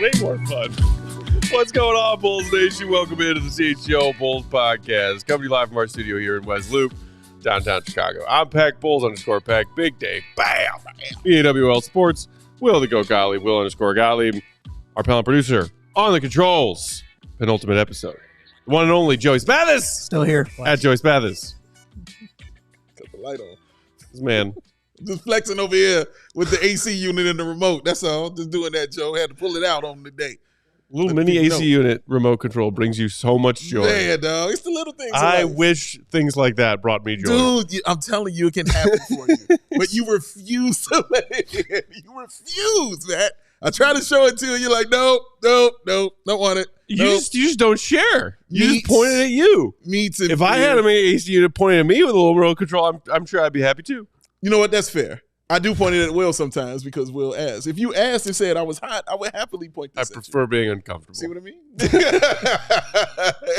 Way more fun. What's going on, Bulls Nation? Welcome into the CHGO Bulls Podcast. Coming live from our studio here in West Loop, downtown Chicago. I'm Pack Bulls _Pack. Big day. Bam! AWL Sports. Will the Goat Gottlieb. Will _Gottlieb. Our panel producer on the controls. Penultimate episode. The one and only Joey Mathis. Still here. At Joey Mathis. Cut the light on. This man. Just flexing over here with the AC unit and the remote. That's all. Just doing that, Joe. Had to pull it out on the day. Little mini AC unit remote control brings you so much joy. Yeah, dog. It's the little things. I wish things like that brought me joy. Dude, I'm telling you, it can happen for you. But you refuse to let it in. You refuse, man. I try to show it to you. You're like, nope, don't want it. You just don't share. You just pointed at you. If I had a mini AC unit pointing at me with a little remote control, I'm sure I'd be happy too. You know what? That's fair. I do point it at Will sometimes because Will asks. If you asked and said I was hot, I would happily point this at you. I prefer being uncomfortable. See what I mean?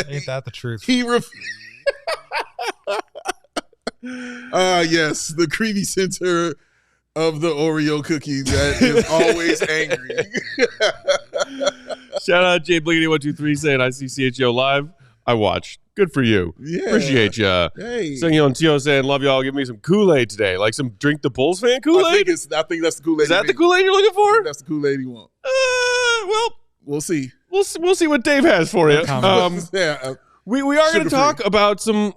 Ain't that the truth? Yes, the creamy center of the Oreo cookie that is always angry. Shout out Jay Bliggity123 saying I see CHGO live. I watched. Good for you. Yeah. Appreciate ya. Hey. Singing on Tio saying, love y'all. Give me some Kool-Aid today. Like some Drink the Bulls fan Kool-Aid? I think that's the Kool-Aid. Is that the Kool-Aid you're looking for? That's the Kool-Aid you want. Well, we'll see. We'll see what Dave has for you. We are going to talk about some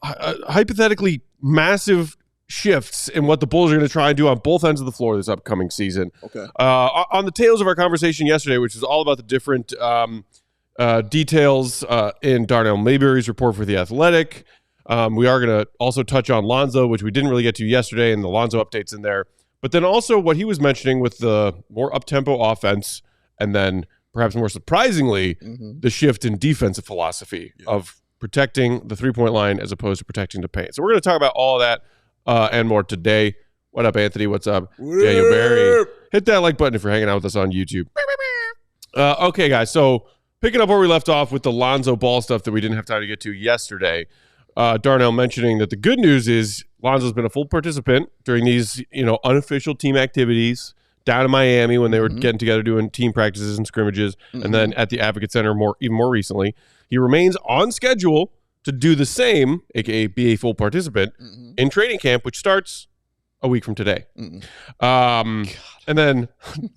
hypothetically massive shifts in what the Bulls are going to try and do on both ends of the floor this upcoming season. Okay. On the tails of our conversation yesterday, which is all about the different details in Darnell Mayberry's report for The Athletic. We are going to also touch on Lonzo, which we didn't really get to yesterday, and the Lonzo updates in there. But then also what he was mentioning with the more up-tempo offense, and then perhaps more surprisingly, the shift in defensive philosophy of protecting the three-point line as opposed to protecting the paint. So we're going to talk about all of that and more today. What up, Anthony? What's up? Daniel Barry. Hit that like button if you're hanging out with us on YouTube. Okay, guys, so picking up where we left off with the Lonzo Ball stuff that we didn't have time to get to yesterday, Darnell mentioning that the good news is Lonzo's been a full participant during these, unofficial team activities down in Miami when they were getting together doing team practices and scrimmages, and then at the Advocate Center even more recently. He remains on schedule to do the same, aka be a full participant in training camp, which starts a week from today. And then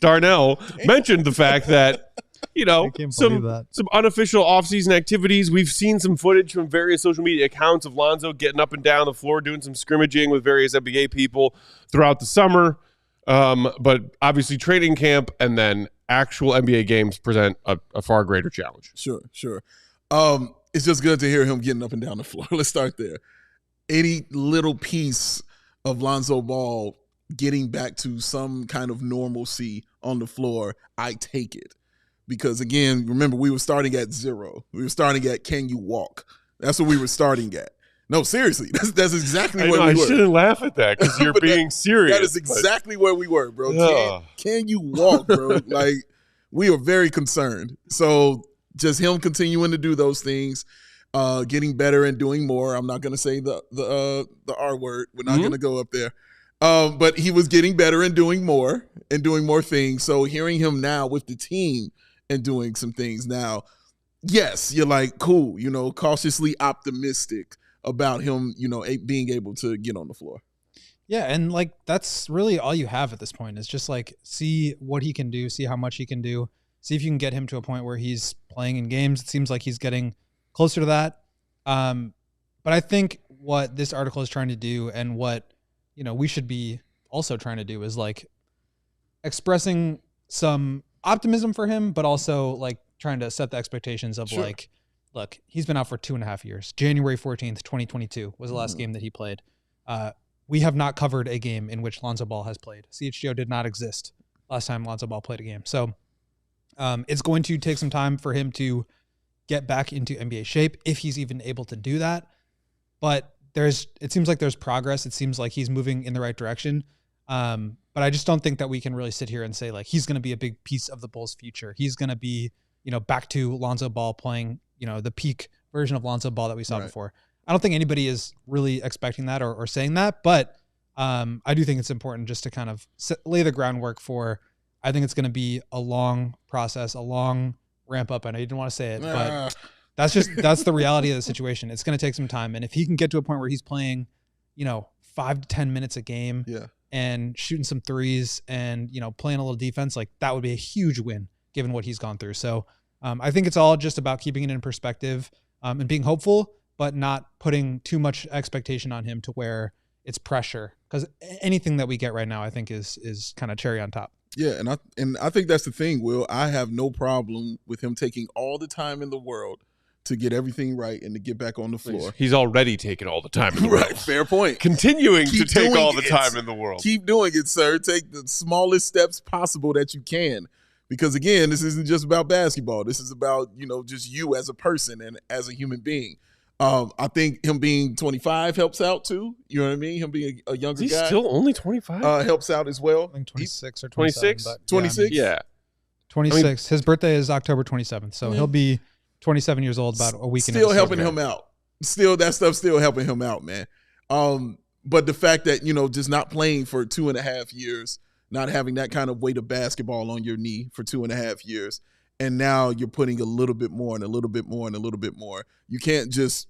Darnell mentioned the fact that some unofficial offseason activities. We've seen some footage from various social media accounts of Lonzo getting up and down the floor, doing some scrimmaging with various NBA people throughout the summer. But obviously training camp and then actual NBA games present a far greater challenge. Sure. It's just good to hear him getting up and down the floor. Let's start there. Any little piece of Lonzo Ball getting back to some kind of normalcy on the floor, I take it. Because, again, remember, we were starting at 0. We were starting at, can you walk? That's what we were starting at. No, seriously. That's exactly where we were. I shouldn't laugh at that because you're being serious. That is exactly where we were, bro. Can you walk, bro? Like, we are very concerned. So just him continuing to do those things, getting better and doing more. I'm not going to say the R word. We're not going to go up there. But he was getting better and doing more things. So hearing him now with the team and doing some things now, yes, you're like, cool, cautiously optimistic about him, being able to get on the floor. Yeah, and that's really all you have at this point is just see what he can do, see how much he can do, see if you can get him to a point where he's playing in games. It seems like he's getting closer to that. But I think what this article is trying to do and what, we should be also trying to do is expressing some optimism for him, but also trying to set the expectations of look, he's been out for 2.5 years. January 14th, 2022 was the last game that he played. We have not covered a game in which Lonzo Ball has played. CHGO did not exist last time Lonzo Ball played a game. So it's going to take some time for him to get back into NBA shape, if he's even able to do that. But it seems like there's progress. It seems like he's moving in the right direction. But I just don't think that we can really sit here and say like he's going to be a big piece of the Bulls' future. He's going to be, back to Lonzo Ball playing, the peak version of Lonzo Ball that we saw before. I don't think anybody is really expecting that or saying that, but I do think it's important just to kind of lay the groundwork for. I think it's going to be a long process, a long ramp up. I know you didn't want to say it, but that's the reality of the situation. It's going to take some time, and if he can get to a point where he's playing, 5 to 10 minutes a game, and shooting some threes, and playing a little defense, like that would be a huge win given what he's gone through. So I think it's all just about keeping it in perspective and being hopeful, but not putting too much expectation on him to where it's pressure. Because anything that we get right now, I think is kind of cherry on top. Yeah, and I think that's the thing, Will. I have no problem with him taking all the time in the world to get everything right and to get back on the floor. He's already taken all the time in the world. Right, fair point. Continuing to take all the time in the world. Keep doing it, sir. Take the smallest steps possible that you can. Because, again, this isn't just about basketball. This is about, just you as a person and as a human being. I think him being 25 helps out too. You know what I mean? Him being a younger guy. He's still only 25? Helps out as well. I think 26 or 27. 26? 26? Yeah. 26. His birthday is October 27th, so he'll be 27 years old about a week. Still helping him out. Still, that stuff's still helping him out, man. But the fact that, just not playing for 2.5 years, not having that kind of weight of basketball on your knee for 2.5 years, and now you're putting a little bit more and a little bit more and a little bit more. You can't just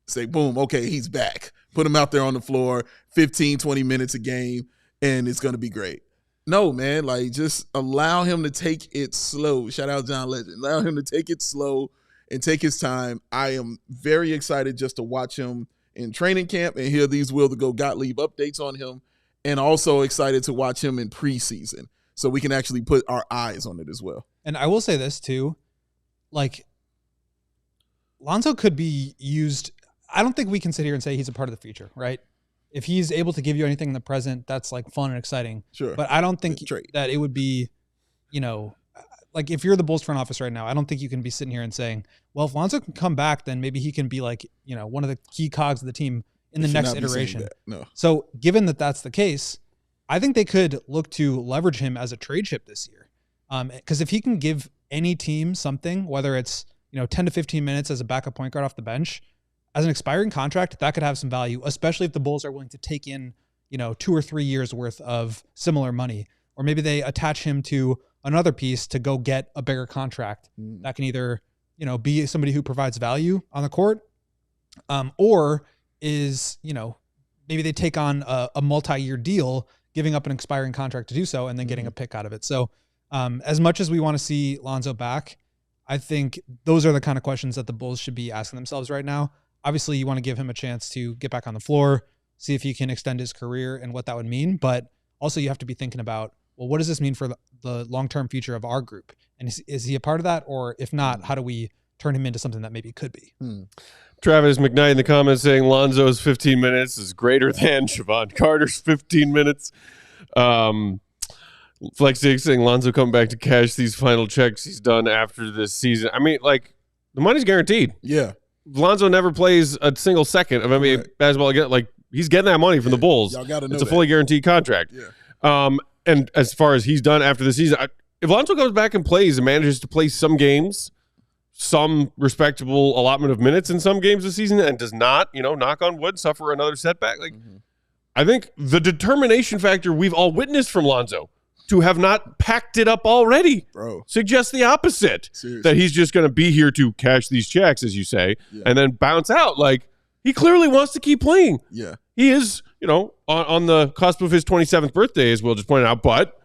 say, boom, okay, he's back. Put him out there on the floor, 15, 20 minutes a game, and it's going to be great. No, man, like just allow him to take it slow. Shout out John Legend. Allow him to take it slow and take his time. I am very excited just to watch him in training camp and hear these Will to Go Gottlieb updates on him, and also excited to watch him in preseason so we can actually put our eyes on it as well. And I will say this too, like Lonzo could be used. I don't think we can sit here and say he's a part of the future, right? If he's able to give you anything in the present, that's like fun and exciting. Sure. But I don't think that it would be, like if you're the Bulls front office right now, I don't think you can be sitting here and saying, well, if Lonzo can come back, then maybe he can be like, one of the key cogs of the team in the next iteration. No. So given that that's the case, I think they could look to leverage him as a trade chip this year. Because if he can give any team something, whether it's 10 to 15 minutes as a backup point guard off the bench, as an expiring contract, that could have some value, especially if the Bulls are willing to take in 2 or 3 years worth of similar money, or maybe they attach him to another piece to go get a bigger contract that can either be somebody who provides value on the court, or is maybe they take on a multi-year deal, giving up an expiring contract to do so, and then getting a pick out of it. So. As much as we want to see Lonzo back, I think those are the kind of questions that the Bulls should be asking themselves right now. Obviously, you want to give him a chance to get back on the floor, see if he can extend his career and what that would mean. But also you have to be thinking about, well, what does this mean for the long-term future of our group? And is he a part of that? Or if not, how do we turn him into something that maybe he could be? Travis McKnight in the comments saying Lonzo's 15 minutes is greater than Siobhan Carter's 15 minutes. Flex6 saying Lonzo coming back to cash these final checks he's done after this season. I mean, like, the money's guaranteed. Yeah. Lonzo never plays a single second of NBA basketball again. Like, he's getting that money from the Bulls. Y'all gotta know it's a fully guaranteed contract. Yeah. And as far as he's done after the season, if Lonzo comes back and plays and manages to play some games, some respectable allotment of minutes in some games this season, and does not, knock on wood, suffer another setback, like, I think the determination factor we've all witnessed from Lonzo to have not packed it up already, bro, suggests the opposite. Seriously. That he's just going to be here to cash these checks, as you say, and then bounce out. Like, he clearly wants to keep playing. Yeah. He is, on the cusp of his 27th birthday, as Will just pointed out, but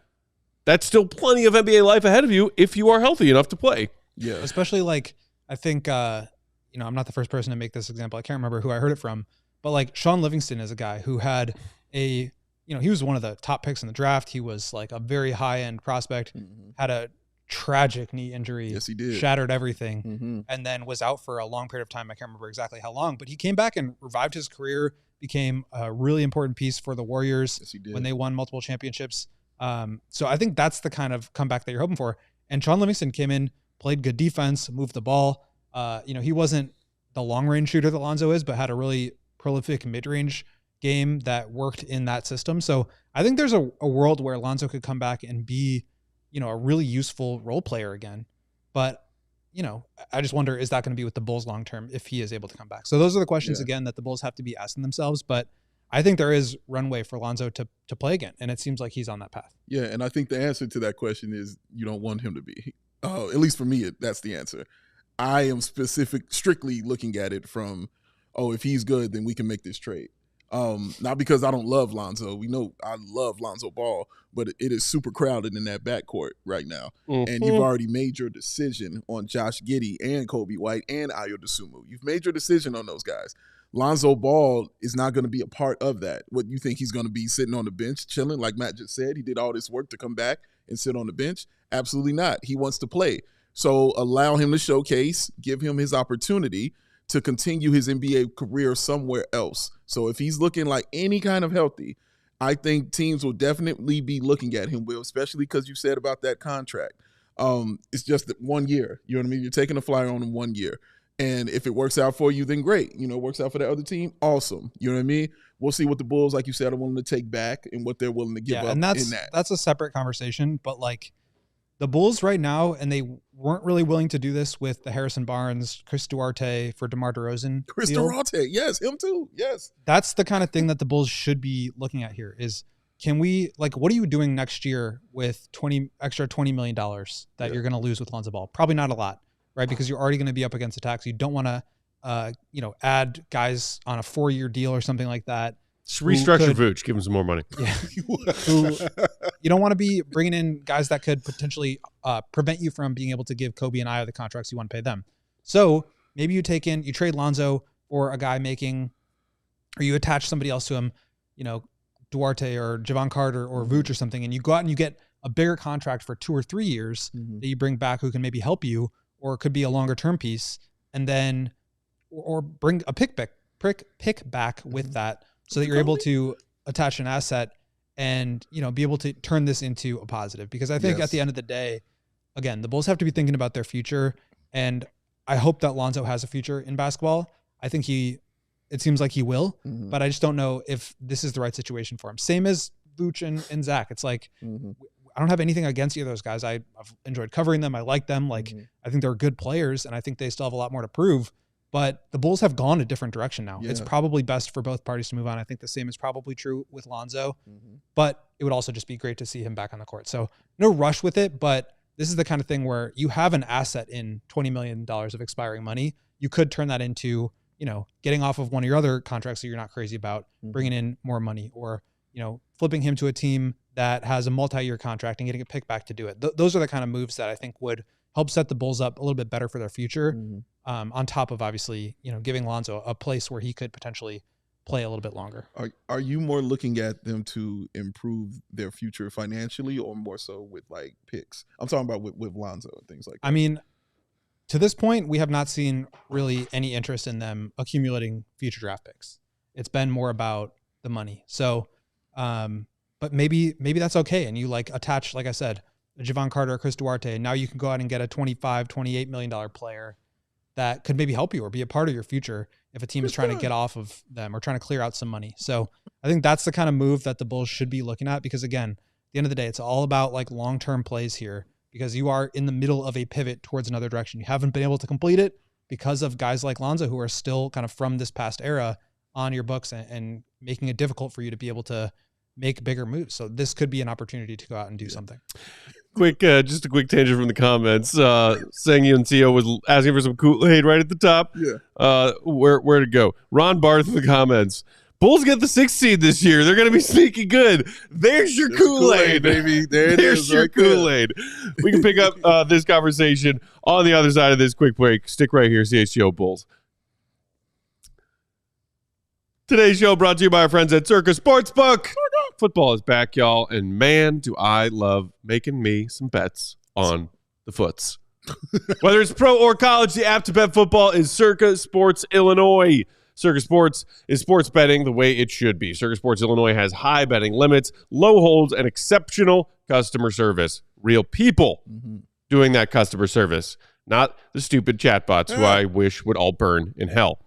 that's still plenty of NBA life ahead of you if you are healthy enough to play. Yeah. Especially, like, I think, I'm not the first person to make this example. I can't remember who I heard it from, but, like, Sean Livingston is a guy who had he was one of the top picks in the draft. He was like a very high-end prospect, had a tragic knee injury. Yes, he did. Shattered everything, and then was out for a long period of time. I can't remember exactly how long, but he came back and revived his career, became a really important piece for the Warriors when they won multiple championships. So I think that's the kind of comeback that you're hoping for. And Sean Livingston came in, played good defense, moved the ball. He wasn't the long-range shooter that Lonzo is, but had a really prolific mid-range game that worked in that system. So I think there's a world where Lonzo could come back and be, a really useful role player again. But, I just wonder, is that going to be with the Bulls long-term if he is able to come back? So those are the questions, again, that the Bulls have to be asking themselves. But I think there is runway for Lonzo to play again, and it seems like he's on that path. Yeah, and I think the answer to that question is you don't want him to be. At least for me, that's the answer. I am strictly looking at it from, if he's good, then we can make this trade. Not because I don't love Lonzo. We know I love Lonzo Ball, but it is super crowded in that backcourt right now. And you've already made your decision on Josh Giddey and Kobe White and Ayo Dosunmu. You've made your decision on those guys. Lonzo Ball is not going to be a part of that. What, you think he's going to be sitting on the bench chilling? Like Matt just said, he did all this work to come back and sit on the bench? Absolutely not. He wants to play. So allow him to showcase, give him his opportunity to continue his NBA career somewhere else. So if he's looking like any kind of healthy, I think teams will definitely be looking at him, Will, especially because you said about that contract. It's just 1 year. You know what I mean? You're taking a flyer on him 1 year. And if it works out for you, then great. Works out for the other team, awesome. You know what I mean? We'll see what the Bulls, like you said, are willing to take back and what they're willing to give up and in that. That's a separate conversation. But the Bulls right now, and they weren't really willing to do this with the Harrison Barnes, Chris Duarte for DeMar DeRozan. Chris Duarte, yes, him too, yes. That's the kind of thing that the Bulls should be looking at here is, can we, what are you doing next year with extra $20 million that you're going to lose with Lonzo Ball? Probably not a lot, right? Because you're already going to be up against the tax. You don't want to, add guys on a 4-year deal or something like that. Just restructure Vooch, give him some more money. Yeah. You don't want to be bringing in guys that could potentially prevent you from being able to give Kobe and Ayo the contracts you want to pay them. So maybe you trade Lonzo for a guy or you attach somebody else to him, Duarte or Javon Carter or Vooch or something, and you go out and you get a bigger contract for 2 or 3 years that you bring back who can maybe help you, or it could be a longer term piece, and then or bring a pick back with that, so that you're able to attach an asset and, be able to turn this into a positive. Because I think at the end of the day, again, the Bulls have to be thinking about their future. And I hope that Lonzo has a future in basketball. I think it seems like he will, but I just don't know if this is the right situation for him. Same as Vooch and Zach. It's I don't have anything against either of those guys. I've enjoyed covering them. I like them. I think they're good players, and I think they still have a lot more to prove. But the Bulls have gone a different direction now. Yeah. It's probably best for both parties to move on. I think the same is probably true with Lonzo, but it would also just be great to see him back on the court. So no rush with it, but this is the kind of thing where you have an asset in $20 million of expiring money. You could turn that into, getting off of one of your other contracts that you're not crazy about, bringing in more money, or, flipping him to a team that has a multi-year contract and getting a pick back to do it. Those are the kind of moves that I think would help set the Bulls up a little bit better for their future. On top of obviously, giving Lonzo a place where he could potentially play a little bit longer. Are you more looking at them to improve their future financially, or more so with picks? I'm talking about with Lonzo and things like that. I mean, to this point, we have not seen really any interest in them accumulating future draft picks. It's been more about the money. So, but maybe that's okay. And you attach, like I said, a Javon Carter or Chris Duarte, and now you can go out and get a $28 million player that could maybe help you or be a part of your future if a team is trying to get off of them or trying to clear out some money. So I think that's the kind of move that the Bulls should be looking at, because again, at the end of the day, it's all about long-term plays here, because you are in the middle of a pivot towards another direction. You haven't been able to complete it because of guys like Lonzo, who are still kind of from this past era on your books and making it difficult for you to be able to make bigger moves. So this could be an opportunity to go out and do something. Just a quick tangent from the comments. Saying Uncio was asking for some Kool-Aid right at the top. Yeah. Where to go? Ron Barth in the comments. Bulls get the 6th seed this year. They're going to be sneaky good. There's your Kool-Aid, baby. There's your Kool-Aid. We can pick up this conversation on the other side of this quick break. Stick right here, CHGO Bulls. Today's show brought to you by our friends at Circa Sportsbook. Football is back, y'all, and man, do I love making me some bets on the foots. Whether it's pro or college, the app to bet football is Circa Sports Illinois. Circa Sports is sports betting the way it should be. Circa Sports Illinois has high betting limits, low holds, and exceptional customer service. Real people doing that customer service, not the stupid chatbots who I wish would all burn in hell.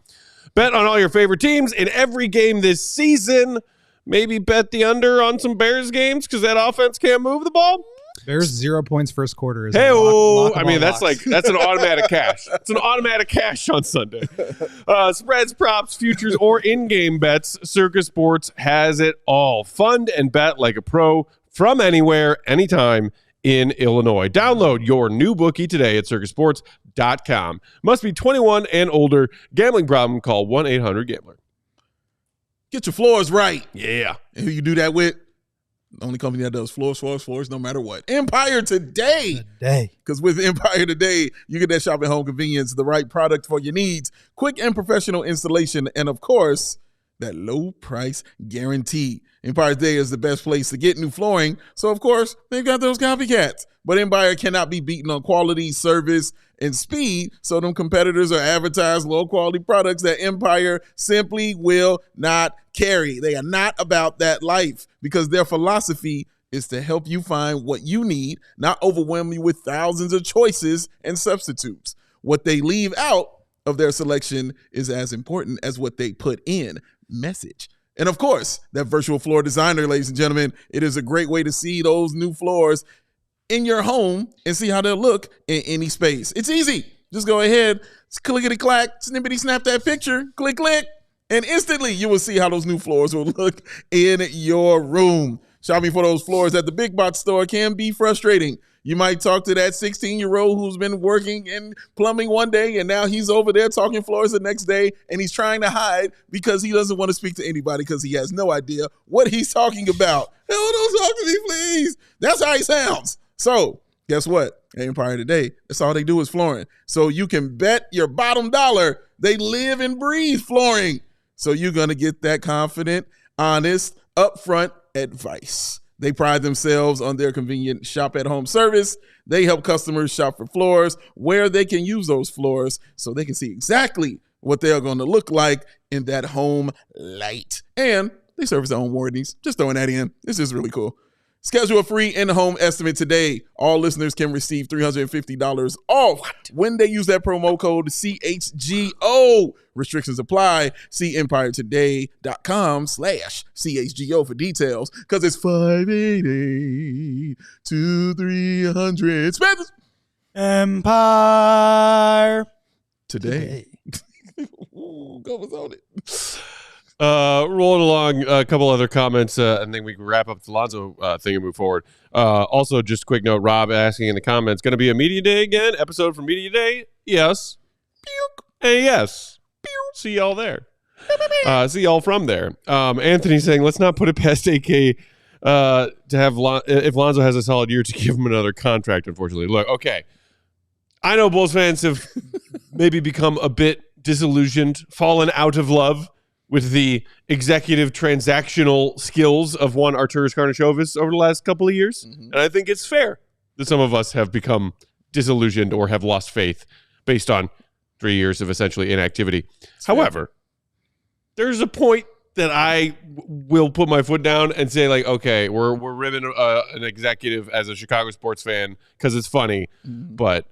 Bet on all your favorite teams in every game this season. Maybe bet the under on some Bears games because that offense can't move the ball. Bears 0 points first quarter is I mean, that's an automatic cash. It's an automatic cash on Sunday. Spreads, props, futures, or in-game bets, Circa Sports has it all. Fund and bet like a pro from anywhere, anytime in Illinois. Download your new bookie today at circasports.com. Must be 21 and older. Gambling problem? Call 1-800-GAMBLER. Get your floors right. Yeah. And who you do that with? The only company that does floors, no matter what. Empire Today. Because with Empire Today, you get that shopping home convenience, the right product for your needs, quick and professional installation, and of course, that low price guarantee. Empire Today is the best place to get new flooring. So, of course, they've got those copycats. But Empire cannot be beaten on quality, service, and speed. So them competitors are advertised low-quality products that Empire simply will not carry. They are not about that life because their philosophy is to help you find what you need, not overwhelm you with thousands of choices and substitutes. What they leave out of their selection is as important as what they put in. Message. And of course, that virtual floor designer, ladies and gentlemen, it is a great way to see those new floors in your home and see how they'll look in any space. It's easy. Just go ahead, clickety-clack, snippety-snap that picture, click, and instantly you will see how those new floors will look in your room. Shopping for those floors at the big box store can be frustrating. You might talk to that 16-year-old who's been working in plumbing one day, and now he's over there talking floors the next day, and he's trying to hide because he doesn't want to speak to anybody because he has no idea what he's talking about. Hell, don't talk to me, please. That's how he sounds. So guess what? At Empire Today, that's all they do is flooring. So you can bet your bottom dollar they live and breathe flooring. So you're going to get that confident, honest, upfront advice. They pride themselves on their convenient shop-at-home service. They help customers shop for floors where they can use those floors so they can see exactly what they're going to look like in that home light. And they service their own warranties. Just throwing that in. This is really cool. Schedule a free in-home estimate today. All listeners can receive $350 off when they use that promo code CHGO. Restrictions apply. See EmpireToday.com/CHGO for details because it's 588 to 300. Spend this. Empire Today. Ooh, go was on it. Rolling along, a couple other comments, and then we can wrap up the Lonzo thing and move forward. Also, just a quick note, Rob asking in the comments, going to be a Media Day again? Episode from Media Day? Yes. And yes. See y'all there. See y'all from there. Anthony saying, let's not put it past AK to have, if Lonzo has a solid year, to give him another contract, unfortunately. Look, okay. I know Bulls fans have maybe become a bit disillusioned, fallen out of love with the executive transactional skills of one Arturas Karnisovas over the last couple of years. And I think it's fair that some of us have become disillusioned or have lost faith based on 3 years of essentially inactivity. However, there's a point that I will put my foot down and say, like, okay, we're ribbing an executive as a Chicago sports fan because it's funny, but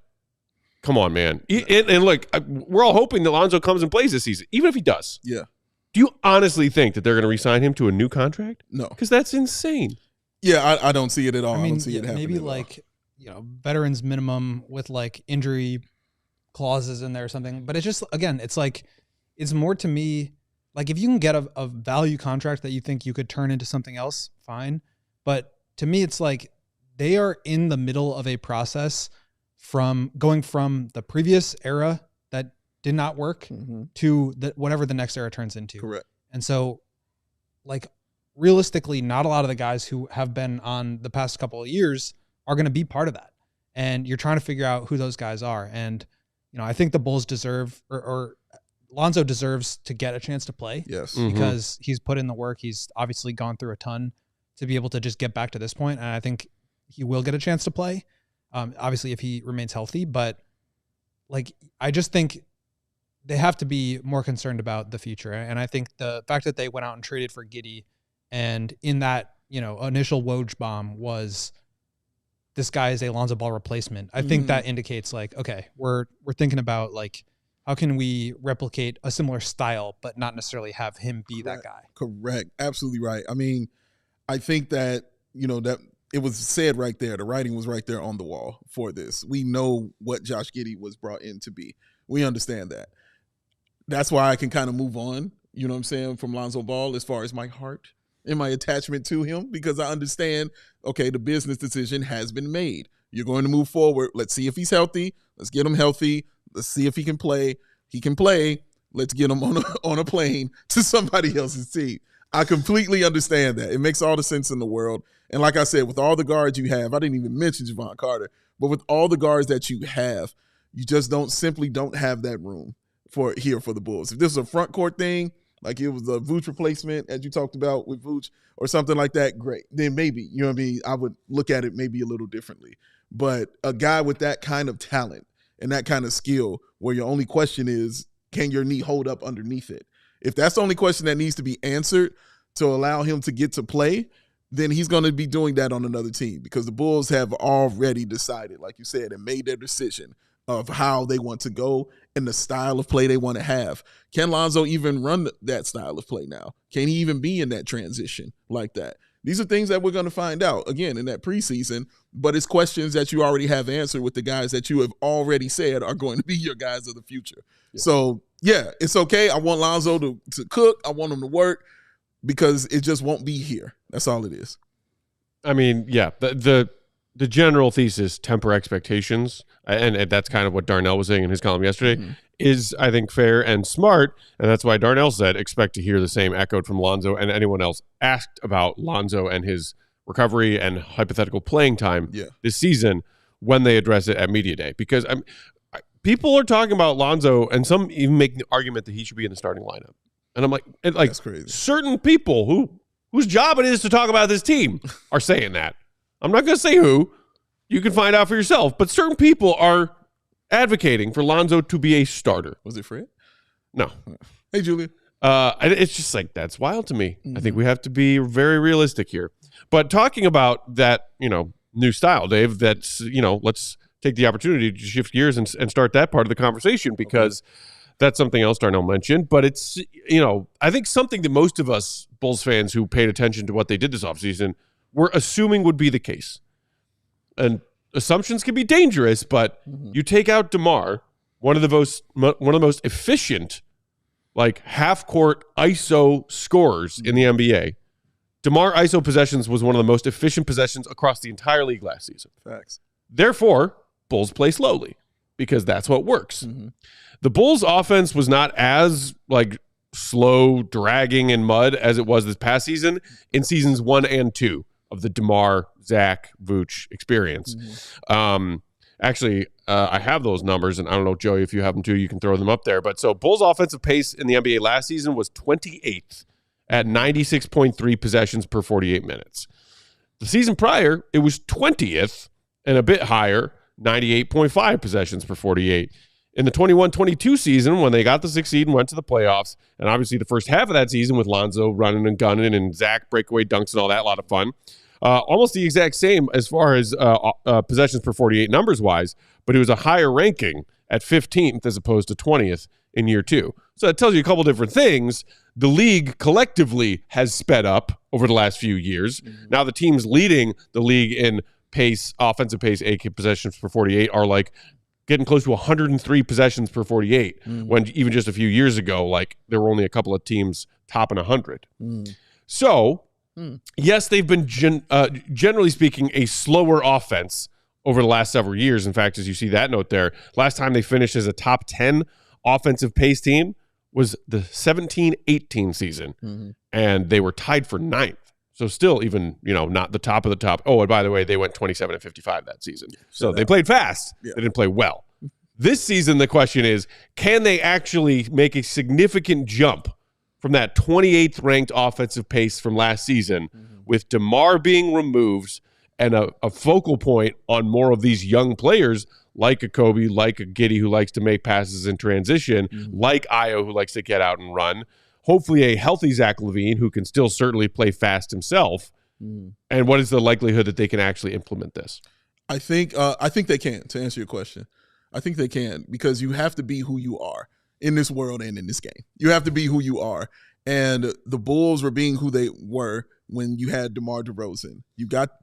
come on, man. And look, we're all hoping that Lonzo comes and plays this season, even if he does. Yeah. Do you honestly think that they're going to re-sign him to a new contract? No. Because that's insane. Yeah, I don't see it at all. I mean, don't see it happening. maybe like, veterans minimum with like injury clauses in there or something. But it's just, again, it's like, it's more to me, like if you can get a value contract that you think you could turn into something else, fine. But to me, it's like they are in the middle of a process from going from the previous era that did not work to whatever the next era turns into. Correct. And so, like, realistically, not a lot of the guys who have been on the past couple of years are going to be part of that. And you're trying to figure out who those guys are. And, I think the Bulls deserve, or Lonzo deserves to get a chance to play. Yes. Because he's put in the work. He's obviously gone through a ton to be able to just get back to this point. And I think he will get a chance to play. Obviously, if he remains healthy, but like I just think they have to be more concerned about the future. And I think the fact that they went out and traded for Giddey, and in that initial Woj bomb was this guy is a Lonzo Ball replacement. I think that indicates like, okay, we're thinking about like, how can we replicate a similar style, but not necessarily have him be that guy? Correct. Absolutely right. I mean, I think that, that it was said right there. The writing was right there on the wall for this. We know what Josh Giddey was brought in to be. We understand that. That's why I can kind of move on, you know what I'm saying, from Lonzo Ball as far as my heart and my attachment to him, because I understand, okay, the business decision has been made. You're going to move forward. Let's see if he's healthy. Let's get him healthy. Let's see if he can play. He can play. Let's get him on a plane to somebody else's team. I completely understand that. It makes all the sense in the world. And like I said, with all the guards you have, I didn't even mention Javon Carter, but with all the guards that you have, you just don't have that room for the Bulls. If this was a front court thing, like it was a Vooch replacement, as you talked about with Vooch, or something like that, great. Then maybe, you know what I mean, I would look at it maybe a little differently. But a guy with that kind of talent and that kind of skill, where your only question is, can your knee hold up underneath it? If that's the only question that needs to be answered to allow him to get to play, then he's going to be doing that on another team, because the Bulls have already decided, like you said, and made their decision of how they want to go and the style of play they want to have. Can Lonzo even run that style of play now? Can he even be in that transition like that? These are things that we're going to find out, again, in that preseason, but it's questions that you already have answered with the guys that you have already said are going to be your guys of the future. Yeah. So, yeah, it's okay. I want Lonzo to cook. I want him to work, because it just won't be here. That's all it is. I mean, yeah, the general thesis, temper expectations, and that's kind of what Darnell was saying in his column yesterday, is, I think, fair and smart, and that's why Darnell said expect to hear the same echoed from Lonzo and anyone else asked about Lonzo and his recovery and hypothetical playing time this season when they address it at Media Day. Because people are talking about Lonzo, and some even make the argument that he should be in the starting lineup. And I'm like, that's crazy. Certain people whose job it is to talk about this team are saying that. I'm not going to say who. You can find out for yourself. But certain people are advocating for Lonzo to be a starter. Was it Fred? No. Hey, Julia. It's just like, that's wild to me. I think we have to be very realistic here. But talking about that, new style, Dave, that's, let's take the opportunity to shift gears and start that part of the conversation, because that's something else Darnell mentioned. But it's, I think something that most of us Bulls fans who paid attention to what they did this offseason were assuming would be the case. And assumptions can be dangerous, but you take out DeMar, one of the most efficient, like half-court ISO scorers in the NBA. DeMar ISO possessions was one of the most efficient possessions across the entire league last season. Facts. Therefore, Bulls play slowly, because that's what works. The Bulls' offense was not as slow, dragging in mud as it was this past season in seasons 1 and 2 of the DeMar, Zach, Vooch experience. Actually, I have those numbers, and I don't know, Joey, if you have them too, you can throw them up there. But so Bulls' offensive pace in the NBA last season was 28th at 96.3 possessions per 48 minutes. The season prior, it was 20th and a bit higher, 98.5 possessions per 48. In the 21-22 season, when they got the 6th seed and went to the playoffs, and obviously the first half of that season with Lonzo running and gunning and Zach breakaway dunks and all that, a lot of fun. Almost the exact same as far as possessions per 48 numbers-wise, but it was a higher ranking at 15th as opposed to 20th in year 2. So that tells you a couple different things. The league collectively has sped up over the last few years. Now the teams leading the league in pace, offensive pace, AK possessions per 48 are getting close to 103 possessions per 48, when even just a few years ago, there were only a couple of teams topping 100. So, yes, they've been, generally speaking, a slower offense over the last several years. In fact, as you see that note there, last time they finished as a top 10 offensive pace team was the 17-18 season, and they were tied for 9th. So still even, not the top of the top. Oh, and by the way, they went 27-55 that season. So they played fast. Yeah. They didn't play well. This season, the question is, can they actually make a significant jump from that 28th ranked offensive pace from last season with DeMar being removed and a focal point on more of these young players like a Kobe, like a Giddey who likes to make passes in transition, like Ayo who likes to get out and run. Hopefully a healthy Zach LaVine who can still certainly play fast himself. And what is the likelihood that they can actually implement this? I think they can, to answer your question. I think they can, because you have to be who you are in this world and in this game. You have to be who you are. And the Bulls were being who they were when you had DeMar DeRozan.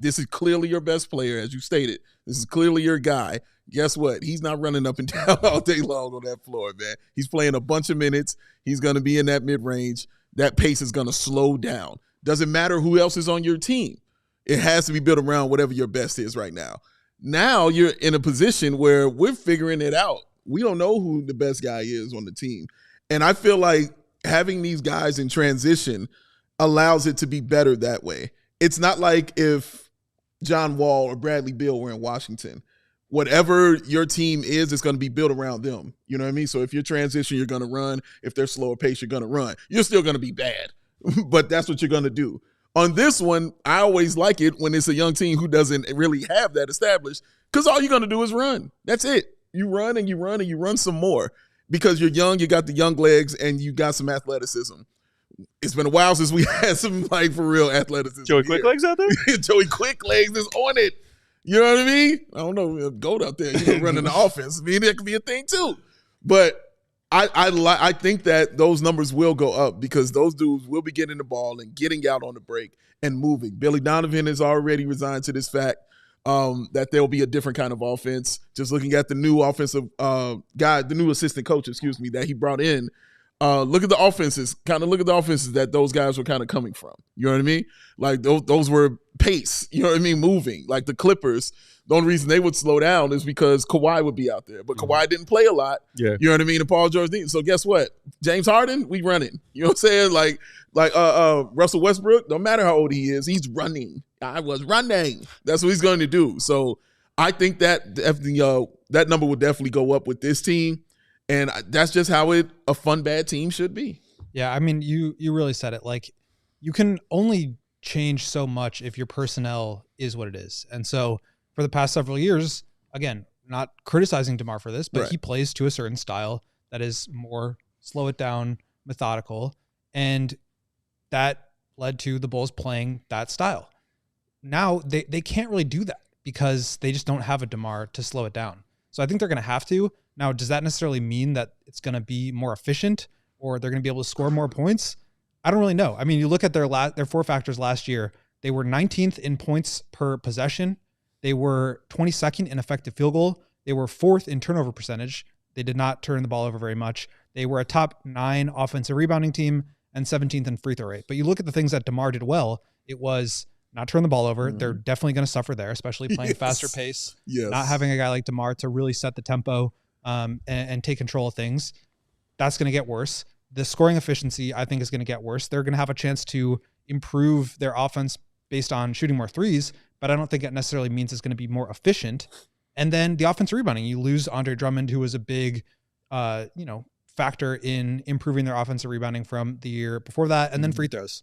This is clearly your best player, as you stated. This is clearly your guy. Guess what? He's not running up and down all day long on that floor, man. He's playing a bunch of minutes. He's going to be in that mid-range. That pace is going to slow down. Doesn't matter who else is on your team. It has to be built around whatever your best is right now. Now you're in a position where we're figuring it out. We don't know who the best guy is on the team. And I feel like having these guys in transition allows it to be better that way. It's not like if John Wall or Bradley Beal were in Washington. Whatever your team is, it's going to be built around them. You know what I mean? So if you're transition, you're going to run. If they're slower pace, you're going to run. You're still going to be bad, but that's what you're going to do. On this one, I always like it when it's a young team who doesn't really have that established, because all you're going to do is run. That's it. You run and you run and you run some more because you're young, you got the young legs, and you got some athleticism. It's been a while since we had some, like, for real athleticism. Joey Quicklegs out there? Joey Quicklegs is on it. You know what I mean? I don't know, Goat out there, running the offense. I mean, that could be a thing too. But I think that those numbers will go up because those dudes will be getting the ball and getting out on the break and moving. Billy Donovan has already resigned to this fact that there will be a different kind of offense. Just looking at the new offensive guy, the new assistant coach, that he brought in. Look at the offenses. Kind of look at the offenses that those guys were kind of coming from. You know what I mean? Like those were pace. You know what I mean? Moving. Like the Clippers. The only reason they would slow down is because Kawhi would be out there. But Kawhi didn't play a lot. Yeah. You know what I mean? And Paul George didn't. So guess what? James Harden, we running. You know what I'm saying? Like Russell Westbrook, no matter how old he is, he's running. I was running. That's what he's going to do. So I think that that number will definitely go up with this team. And that's just how a fun, bad team should be. Yeah, I mean, you really said it. Like, you can only change so much if your personnel is what it is. And so for the past several years, again, not criticizing DeMar for this, but he plays to a certain style that is more slow it down, methodical. And that led to the Bulls playing that style. Now they can't really do that because they just don't have a DeMar to slow it down. So I think they're going to have to. Now, does that necessarily mean that it's going to be more efficient or they're going to be able to score more points? I don't really know. I mean, you look at their four factors last year. They were 19th in points per possession. They were 22nd in effective field goal. They were 4th in turnover percentage. They did not turn the ball over very much. They were a top 9 offensive rebounding team and 17th in free throw rate. But you look at the things that DeMar did well, it was not turn the ball over. They're definitely going to suffer there, especially playing faster pace. Not having a guy like DeMar to really set the tempo and take control of things. That's going to get worse. The scoring efficiency, I think, is going to get worse. They're going to have a chance to improve their offense based on shooting more threes, but I don't think it necessarily means it's going to be more efficient. And then the offensive rebounding, you lose Andre Drummond, who was a big, factor in improving their offensive rebounding from the year before that. And then free throws,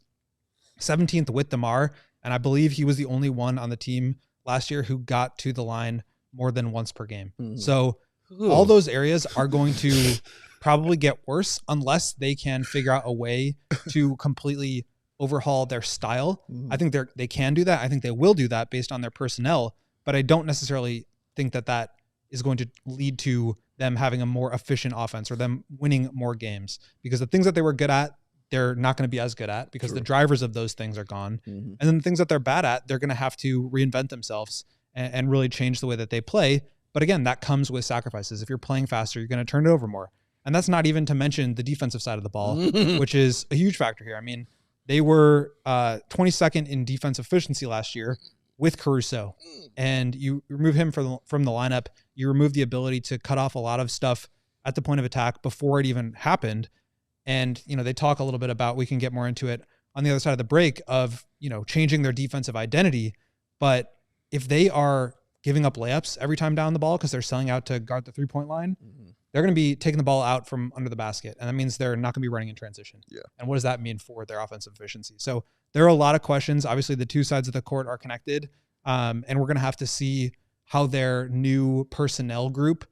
17th with DeMar. And I believe he was the only one on the team last year who got to the line more than once per game. So all those areas are going to probably get worse unless they can figure out a way to completely overhaul their style. I think they can do that. I think they will do that based on their personnel, but I don't necessarily think that is going to lead to them having a more efficient offense or them winning more games, because the things that they were good at, they're not going to be as good at because the drivers of those things are gone. And then the things that they're bad at, they're going to have to reinvent themselves and really change the way that they play. But again, that comes with sacrifices. If you're playing faster, you're going to turn it over more. And that's not even to mention the defensive side of the ball, which is a huge factor here. I mean, they were 22nd in defensive efficiency last year with Caruso, and you remove him from the lineup. You remove the ability to cut off a lot of stuff at the point of attack before it even happened. And, they talk a little bit about, we can get more into it on the other side of the break, of, changing their defensive identity. But if they are giving up layups every time down the ball because they're selling out to guard the 3-point line, they're going to be taking the ball out from under the basket. And that means they're not going to be running in transition. And what does that mean for their offensive efficiency? So there are a lot of questions. Obviously, the two sides of the court are connected. And we're going to have to see how their new personnel group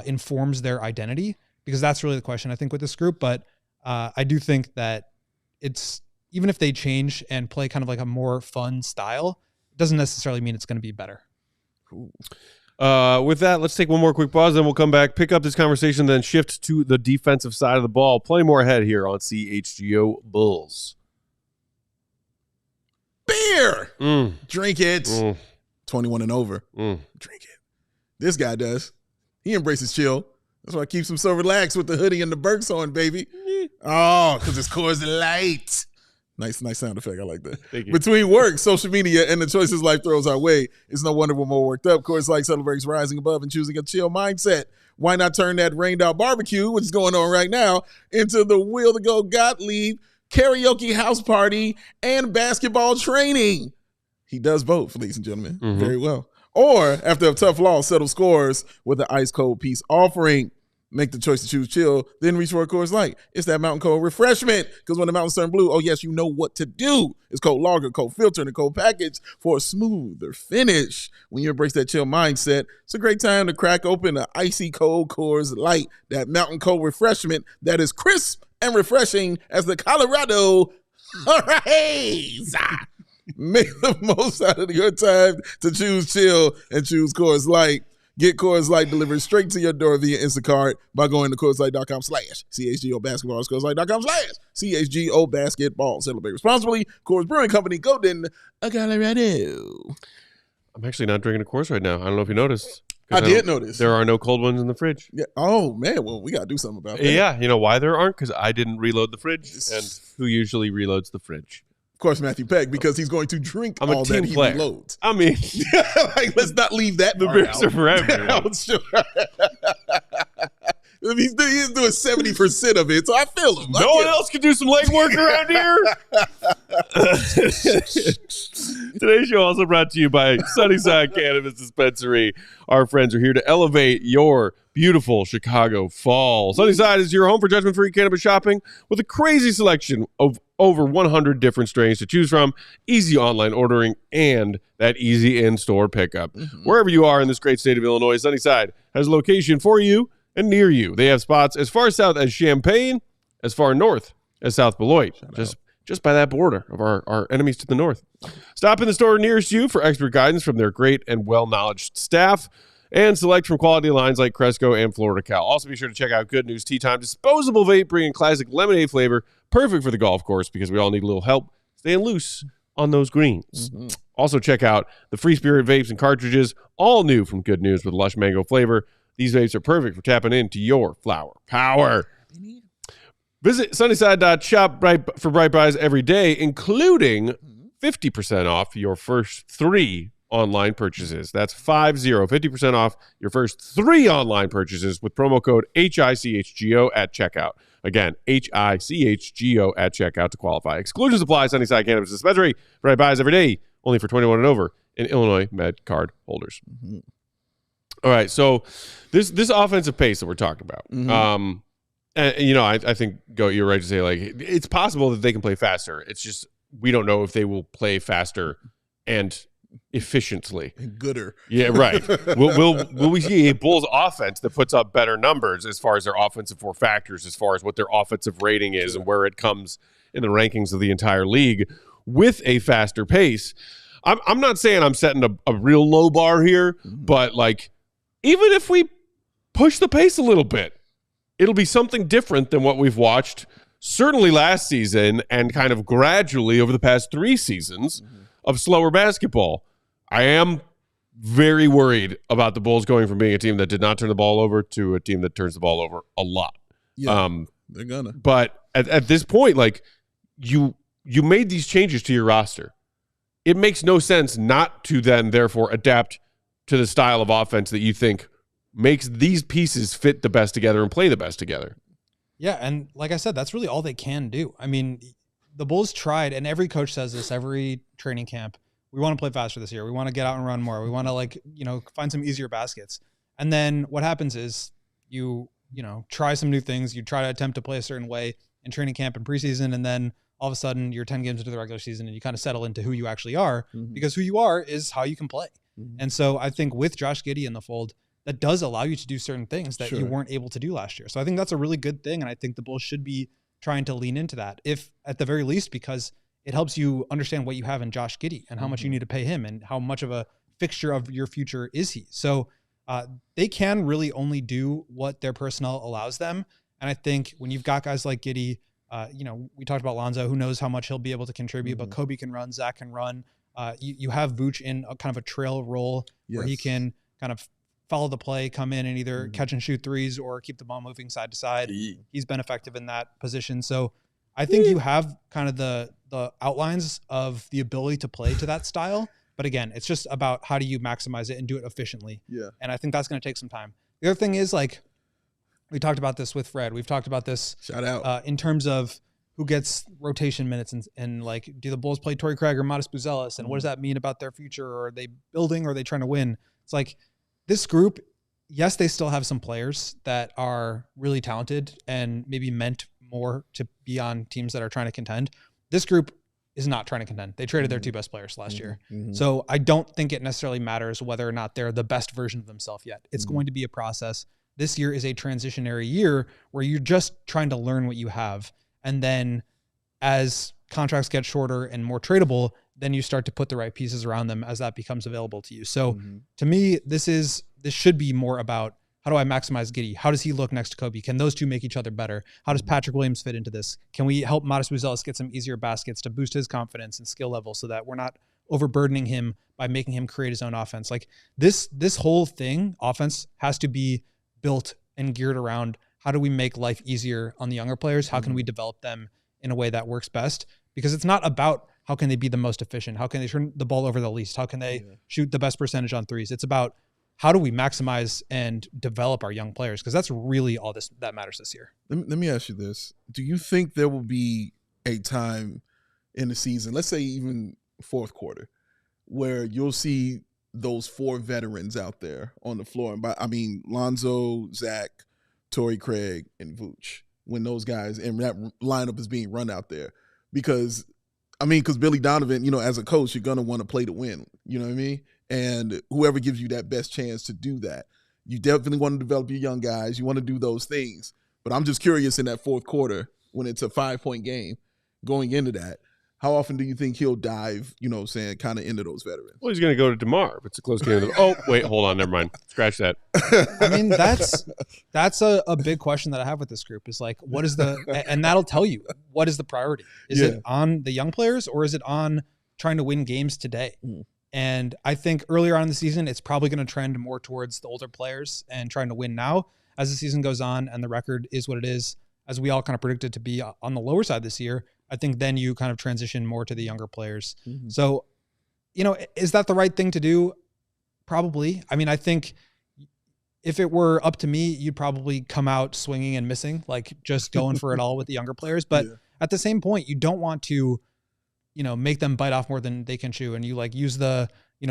informs their identity, because that's really the question, I think, with this group. But I do think that even if they change and play kind of like a more fun style, it doesn't necessarily mean it's going to be better. Cool. With that, let's take one more quick pause, then we'll come back, pick up this conversation, then shift to the defensive side of the ball. Plenty more ahead here on CHGO Bulls. Beer! Drink it. 21 and over. Drink it. This guy does. He embraces chill. That's why I keeps him so relaxed with the hoodie and the Birks on, baby. Oh, because it's Coors Light. Nice sound effect. I like that. Thank you. Between work, social media, and the choices life throws our way, it's no wonder we're more worked up. Coors Light celebrates rising above and choosing a chill mindset. Why not turn that rained out barbecue, which is going on right now, into the Wheel to Go Gottlieb karaoke house party and basketball training? He does both, ladies and gentlemen. Very well. Or, after a tough loss, settle scores with an ice cold peace offering. Make the choice to choose chill, then reach for a Coors Light. It's that mountain cold refreshment, because when the mountains turn blue, oh yes, you know what to do. It's cold lager, cold filter, and a cold package for a smoother finish. When you embrace that chill mindset, it's a great time to crack open an icy cold Coors Light, that mountain cold refreshment that is crisp and refreshing as the Colorado Rays. Make the most out of your time to choose chill and choose Coors Light. Get Coors Light delivered straight to your door via Instacart by going to CoorsLight.com/CHGO Basketball. It's CoorsLight.com/CHGO Basketball. Celebrate responsibly. Coors Brewing Company, Golden, Colorado. I'm actually not drinking a Coors right now. I don't know if you noticed. I did notice. There are no cold ones in the fridge. Yeah. Oh, man. Well, we got to do something about that. Yeah. You know why there aren't? Because I didn't reload the fridge. And who usually reloads the fridge? Of course, Matthew Peck, because he's going to drink all that he reloads. I mean, like, let's not leave that the beers are for everyone. Sure. He's doing 70% of it, so I feel him. No one else can do some legwork around here. Today's show also brought to you by Sunnyside Cannabis Dispensary. Our friends are here to elevate your beautiful Chicago fall. Sunnyside is your home for judgment-free cannabis shopping with a crazy selection of over 100 different strains to choose from, easy online ordering, and that easy in-store pickup. Wherever you are in this great state of Illinois, Sunnyside has a location for you and near you. They have spots as far south as Champaign, as far north as South Beloit, just by that border of our enemies to the north. Stop in the store nearest you for expert guidance from their great and well-knowledged staff, and select from quality lines like Cresco and Florida Cal. Also be sure to check out Good News Tea Time disposable vape, bringing classic lemonade flavor, perfect for the golf course because we all need a little help staying loose on those greens. Also check out the Free Spirit vapes and cartridges, all new from Good News with lush mango flavor. These vapes are perfect for tapping into your flower power. Visit Sunnyside.shop for Bright Buys every day, including 50% off your first 3 online purchases. That's 50% off your first 3 online purchases with promo code HICHGO at checkout. Again, HICHGO at checkout to qualify. Exclusions apply. Sunnyside Cannabis Dispensary. Bright Buys every day, only for 21 and over in Illinois Med card holders. All right, so this offensive pace that we're talking about, and, you know, I think, Goat, you're right to say, like, it's possible that they can play faster. It's just we don't know if they will play faster and efficiently. Gooder. Yeah, right. Will we see a Bulls offense that puts up better numbers as far as their offensive 4 factors, as far as what their offensive rating is and where it comes in the rankings of the entire league with a faster pace? I'm not saying I'm setting a real low bar here, but, like, even if we push the pace a little bit, it'll be something different than what we've watched certainly last season and kind of gradually over the past 3 seasons of slower basketball. I am very worried about the Bulls going from being a team that did not turn the ball over to a team that turns the ball over a lot. Yeah, they're gonna. But at this point, like, you made these changes to your roster. It makes no sense not to then therefore adapt to the style of offense that you think makes these pieces fit the best together and play the best together. Yeah, and like I said, that's really all they can do. I mean, the Bulls tried, and every coach says this every training camp. We want to play faster this year. We want to get out and run more. We want to, like, you know, find some easier baskets. And then what happens is you try some new things. You try to attempt to play a certain way in training camp and preseason, and then all of a sudden you're 10 games into the regular season and you kind of settle into who you actually are, Mhm. because who you are is how you can play. Mhm. And so I think with Josh Giddey in the fold, that does allow you to do certain things that you Sure. weren't able to do last year. So I think that's a really good thing. And I think the Bulls should be trying to lean into that, if at the very least, because it helps you understand what you have in Josh Giddey and how much you need to pay him and how much of a fixture of your future is he. So they can really only do what their personnel allows them. And I think when you've got guys like Giddey, we talked about Lonzo, who knows how much he'll be able to contribute, but Kobe can run, Zach can run. You have Vooch in a kind of a trail role where he can kind of follow the play, come in and either catch and shoot threes or keep the ball moving side to side. He's been effective in that position. So I think you have kind of the outlines of the ability to play to that style. But again, it's just about how do you maximize it and do it efficiently. Yeah. And I think that's going to take some time. The other thing is, like, we talked about this with Fred. We've talked about this Shout out. In terms of who gets rotation minutes and like, do the Bulls play Torrey Craig or Modest Buzelis? And what does that mean about their future? Or are they building or are they trying to win? It's like this group, yes, they still have some players that are really talented and maybe meant more to be on teams that are trying to contend. This group is not trying to contend. They traded their two best players last year. So I don't think it necessarily matters whether or not they're the best version of themselves yet. It's going to be a process. This year is a transitionary year where you're just trying to learn what you have. And then as contracts get shorter and more tradable, then you start to put the right pieces around them as that becomes available to you. So to me, this should be more about, how do I maximize Giddey? How does he look next to Kobe? Can those two make each other better? How does Patrick Williams fit into this? Can we help Modest Buzelis get some easier baskets to boost his confidence and skill level so that we're not overburdening him by making him create his own offense? Like this whole thing, offense, has to be built and geared around how do we make life easier on the younger players? How can we develop them in a way that works best? Because it's not about how can they be the most efficient? How can they turn the ball over the least? How can they shoot the best percentage on threes? It's about how do we maximize and develop our young players? Because that's really all that matters this year. Let me ask you this. Do you think there will be a time in the season, let's say even fourth quarter, where you'll see those four veterans out there on the floor? And I mean, Lonzo, Zach, Torrey Craig, and Vooch, when those guys and that lineup is being run out there. Because Billy Donovan, as a coach, you're going to want to play to win. You know what I mean? And whoever gives you that best chance to do that, you definitely want to develop your young guys. You want to do those things. But I'm just curious, in that fourth quarter, when it's a 5-point game, going into that, how often do you think he'll dive, kind of into those veterans? Well, he's going to go to DeMar if it's a close game. Oh, wait, hold on. Never mind. Scratch that. I mean, that's a big question that I have with this group is like, what is and that'll tell you, what is the priority? Is it on the young players or is it on trying to win games today? And I think earlier on in the season, it's probably going to trend more towards the older players and trying to win now. As the season goes on and the record is what it is, as we all kind of predicted to be on the lower side this year, I think then you kind of transition more to the younger players. So, is that the right thing to do? Probably. I mean, I think if it were up to me, you'd probably come out swinging and missing, like just going for it all with the younger players. But at the same point, you don't want to, make them bite off more than they can chew. And you use the,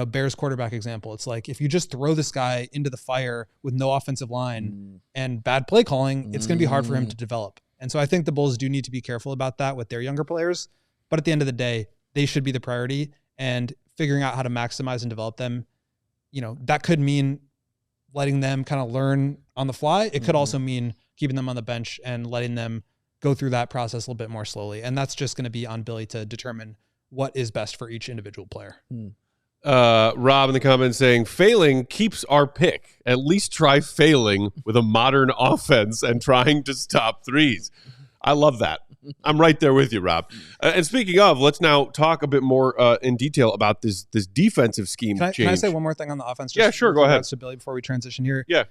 Bears quarterback example. It's like, if you just throw this guy into the fire with no offensive line and bad play calling, it's going to be hard for him to develop. And so I think the Bulls do need to be careful about that with their younger players. But at the end of the day, they should be the priority, and figuring out how to maximize and develop them, that could mean letting them kind of learn on the fly. It could also mean keeping them on the bench and letting them go through that process a little bit more slowly. And that's just going to be on Billy to determine what is best for each individual player. Rob in the comments saying, failing keeps our pick. At least try failing with a modern offense and trying to stop threes. I love that. I'm right there with you, Rob. And speaking of, let's now talk a bit more in detail about this defensive scheme change. Can I say one more thing on the offense? Yeah, sure. Go ahead. To Billy before we transition here. Yeah.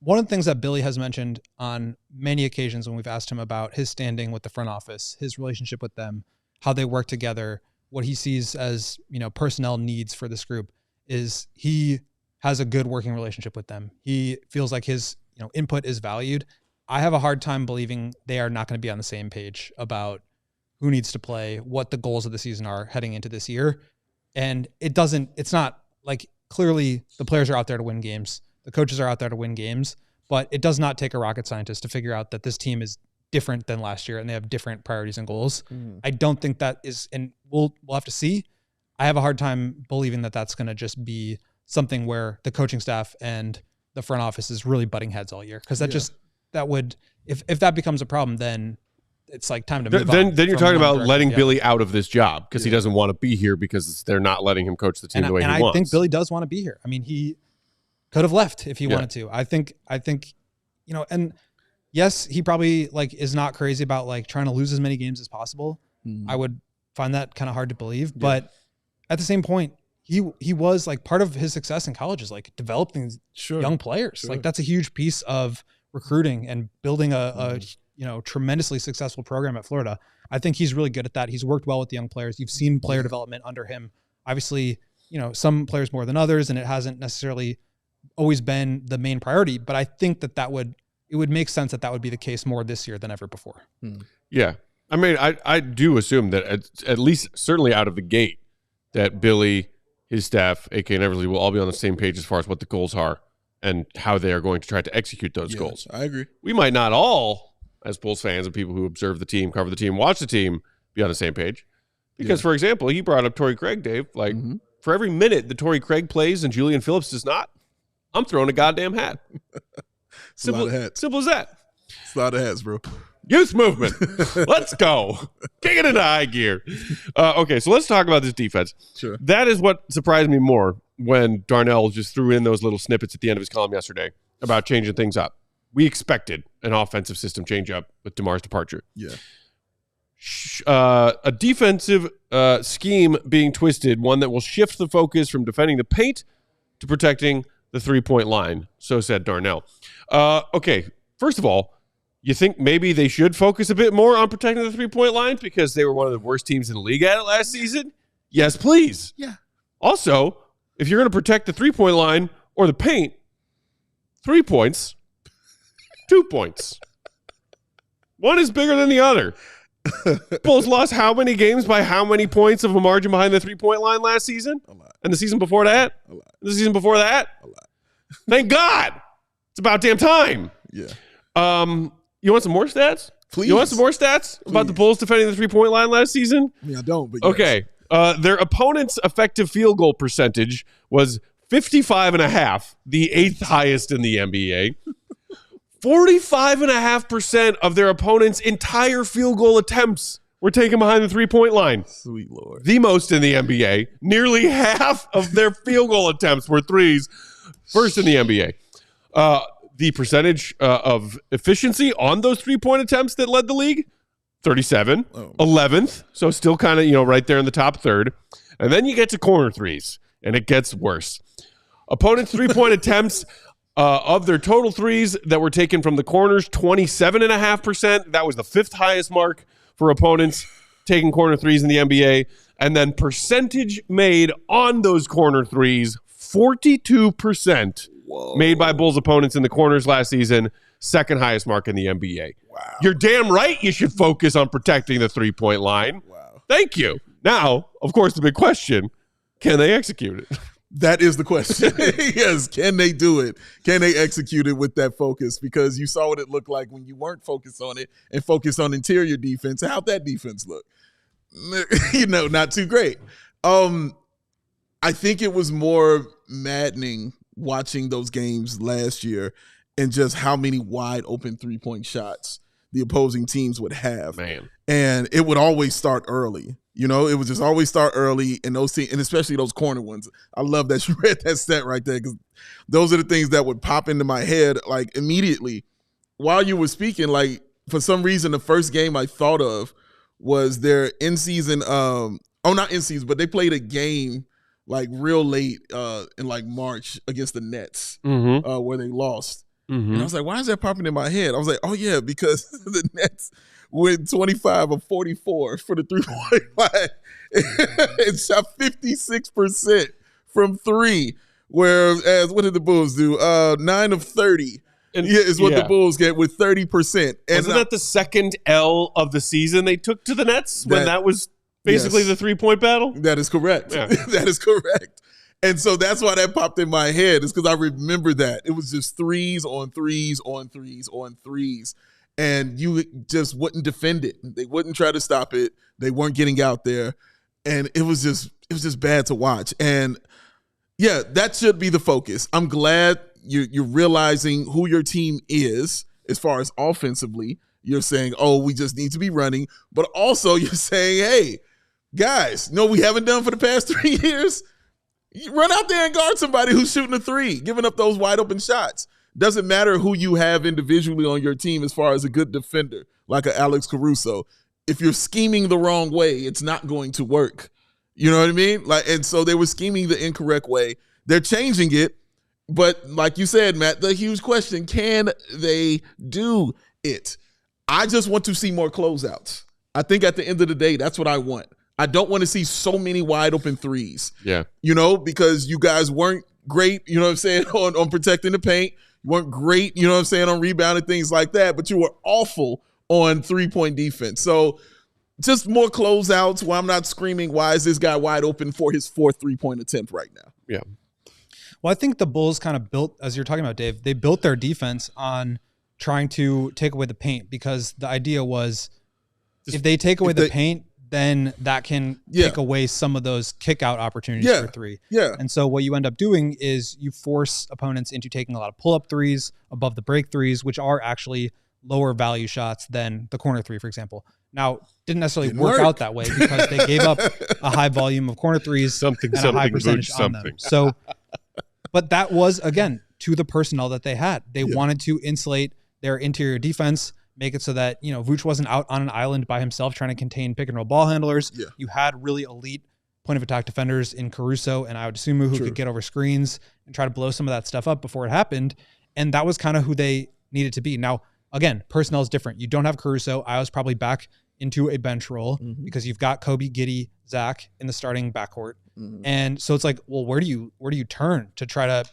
One of the things that Billy has mentioned on many occasions when we've asked him about his standing with the front office, his relationship with them, how they work together, what he sees as, personnel needs for this group, is he has a good working relationship with them. He feels like his, input is valued. I have a hard time believing they are not going to be on the same page about who needs to play, what the goals of the season are heading into this year. And it's not like, clearly the players are out there to win games. The coaches are out there to win games, but it does not take a rocket scientist to figure out that this team is different than last year and they have different priorities and goals. I don't think that is, and we'll have to see. I have a hard time believing that that's going to just be something where the coaching staff and the front office is really butting heads all year. Cause that would, if that becomes a problem, then it's like time to move on. Then you're talking about letting Billy out of this job because he doesn't want to be here because they're not letting him coach the team the way he wants. And I think Billy does want to be here. I mean, he could have left if he wanted to. I think, and yes, he probably like is not crazy about like trying to lose as many games as possible. I would find that kind of hard to believe, but at the same point, he was like part of his success in college is like developing young players. Like that's a huge piece of recruiting and building a tremendously successful program at Florida. I think he's really good at that. He's worked well with the young players. You've seen player development under him. Obviously, some players more than others, and it hasn't necessarily always been the main priority, but I think it would make sense that would be the case more this year than ever before. Yeah. I mean, I do assume that at least certainly out of the gate that Billy, his staff, aka Eversley, will all be on the same page as far as what the goals are and how they are going to try to execute those goals. I agree. We might not all, as Bulls fans and people who observe the team, cover the team, watch the team, be on the same page. Because, for example, he brought up Torrey Craig, Dave. Like, for every minute that Torrey Craig plays and Julian Phillips does not, I'm throwing a goddamn hat. Simple as that. It's a lot of hats, bro. Youth movement. Let's go. Kick it into high gear. Okay, so let's talk about this defense. Sure. That is what surprised me more when Darnell just threw in those little snippets at the end of his column yesterday about changing things up. We expected an offensive system change up with DeMar's departure. Yeah. A defensive scheme being twisted, one that will shift the focus from defending the paint to protecting the three-point line, so said Darnell. Okay, first of all, you think maybe they should focus a bit more on protecting the three-point line because they were one of the worst teams in the league at it last season? Yes, please. Yeah. Also, if you're going to protect the three-point line or the paint, 3 points, 2 points. One is bigger than the other. Bulls lost how many games by how many points of a margin behind the three-point line last season? A lot. And the season before that? A lot. The season before that? A lot. Thank God. It's about damn time. Yeah. You want some more stats? Please. You want some more stats about the Bulls defending the three-point line last season? I mean, I don't, but okay. Their opponent's effective field goal percentage was 55.5, the 8th highest in the NBA. 45.5% of their opponent's entire field goal attempts were taken behind the three-point line. Sweet Lord. The most in the NBA. Nearly half of their field goal attempts were threes. First in the NBA. The percentage of efficiency on those three-point attempts that led the league, 37, 11th. So still kind of, right there in the top third. And then you get to corner threes, and it gets worse. Opponents' three-point attempts of their total threes that were taken from the corners, 27.5%. That was the 5th highest mark for opponents taking corner threes in the NBA. And then percentage made on those corner threes, 42%. Whoa. Made by Bulls opponents in the corners last season, 2nd highest mark in the NBA. Wow. You're damn right you should focus on protecting the three-point line. Wow. Thank you. Now, of course, the big question, can they execute it? That is the question. Yes, can they do it? Can they execute it with that focus? Because you saw what it looked like when you weren't focused on it and focused on interior defense. How'd that defense look? Not too great. I think it was more maddening watching those games last year and just how many wide open three-point shots the opposing teams would have. Man. And it would always start early. It would just always start early in those teams, and especially those corner ones. I love that you read that stat right there because those are the things that would pop into my head like immediately. While you were speaking, like for some reason, the first game I thought of was their in-season not in-season, but they played a game like real late in like March against the Nets where they lost. And I was like, why is that popping in my head? I was like, oh yeah, because the Nets went 25 of 44 for the three-point line and shot 56% from three. Whereas what did the Bulls do? 9 of 30 is what the Bulls get with 30%. And wasn't that the second L of the season they took to the Nets when that was basically the three-point battle? That is correct. Yeah. That is correct. And so that's why that popped in my head is because I remember that. It was just threes on threes on threes on threes. and you just wouldn't defend it. They wouldn't try to stop it. They weren't getting out there, and it was just bad to watch. And yeah, that should be the focus. I'm glad you're realizing who your team is as far as offensively. You're saying, oh, we just need to be running, but also you're saying, hey, guys, no, we haven't done for the past 3 years. You run out there and guard somebody who's shooting a three, giving up those wide open shots. Doesn't matter who you have individually on your team as far as a good defender, like a Alex Caruso. If you're scheming the wrong way, it's not going to work. You know what I mean? And so they were scheming the incorrect way. They're changing it, but like you said, Matt, the huge question: can they do it? I just want to see more closeouts. I think at the end of the day, that's what I want. I don't want to see so many wide open threes. Yeah. Because you guys weren't great, you know what I'm saying, on protecting the paint. You weren't great, you know what I'm saying, on rebounding, things like that, but you were awful on three-point defense. So just more closeouts where I'm not screaming, why is this guy wide open for his fourth three-point attempt right now? Yeah. Well, I think the Bulls kind of built, as you're talking about, Dave, they built their defense on trying to take away the paint, because the idea was if they take away the paint, then that can take away some of those kick out opportunities for three. Yeah. And so what you end up doing is you force opponents into taking a lot of pull-up threes, above the break threes, which are actually lower value shots than the corner three, for example. Now, didn't necessarily work out that way because they gave up a high volume of corner threes and a high percentage on them. So, but that was, again, to the personnel that they had. They wanted to insulate their interior defense, make it so that, Vooch wasn't out on an island by himself trying to contain pick and roll ball handlers. Yeah. You had really elite point of attack defenders in Caruso and Aodosunmu who could get over screens and try to blow some of that stuff up before it happened. And that was kind of who they needed to be. Now, again, personnel is different. You don't have Caruso. Io's probably back into a bench role because you've got Kobe, Giddey, Zach in the starting backcourt. And so it's like, well, where do you turn to try to,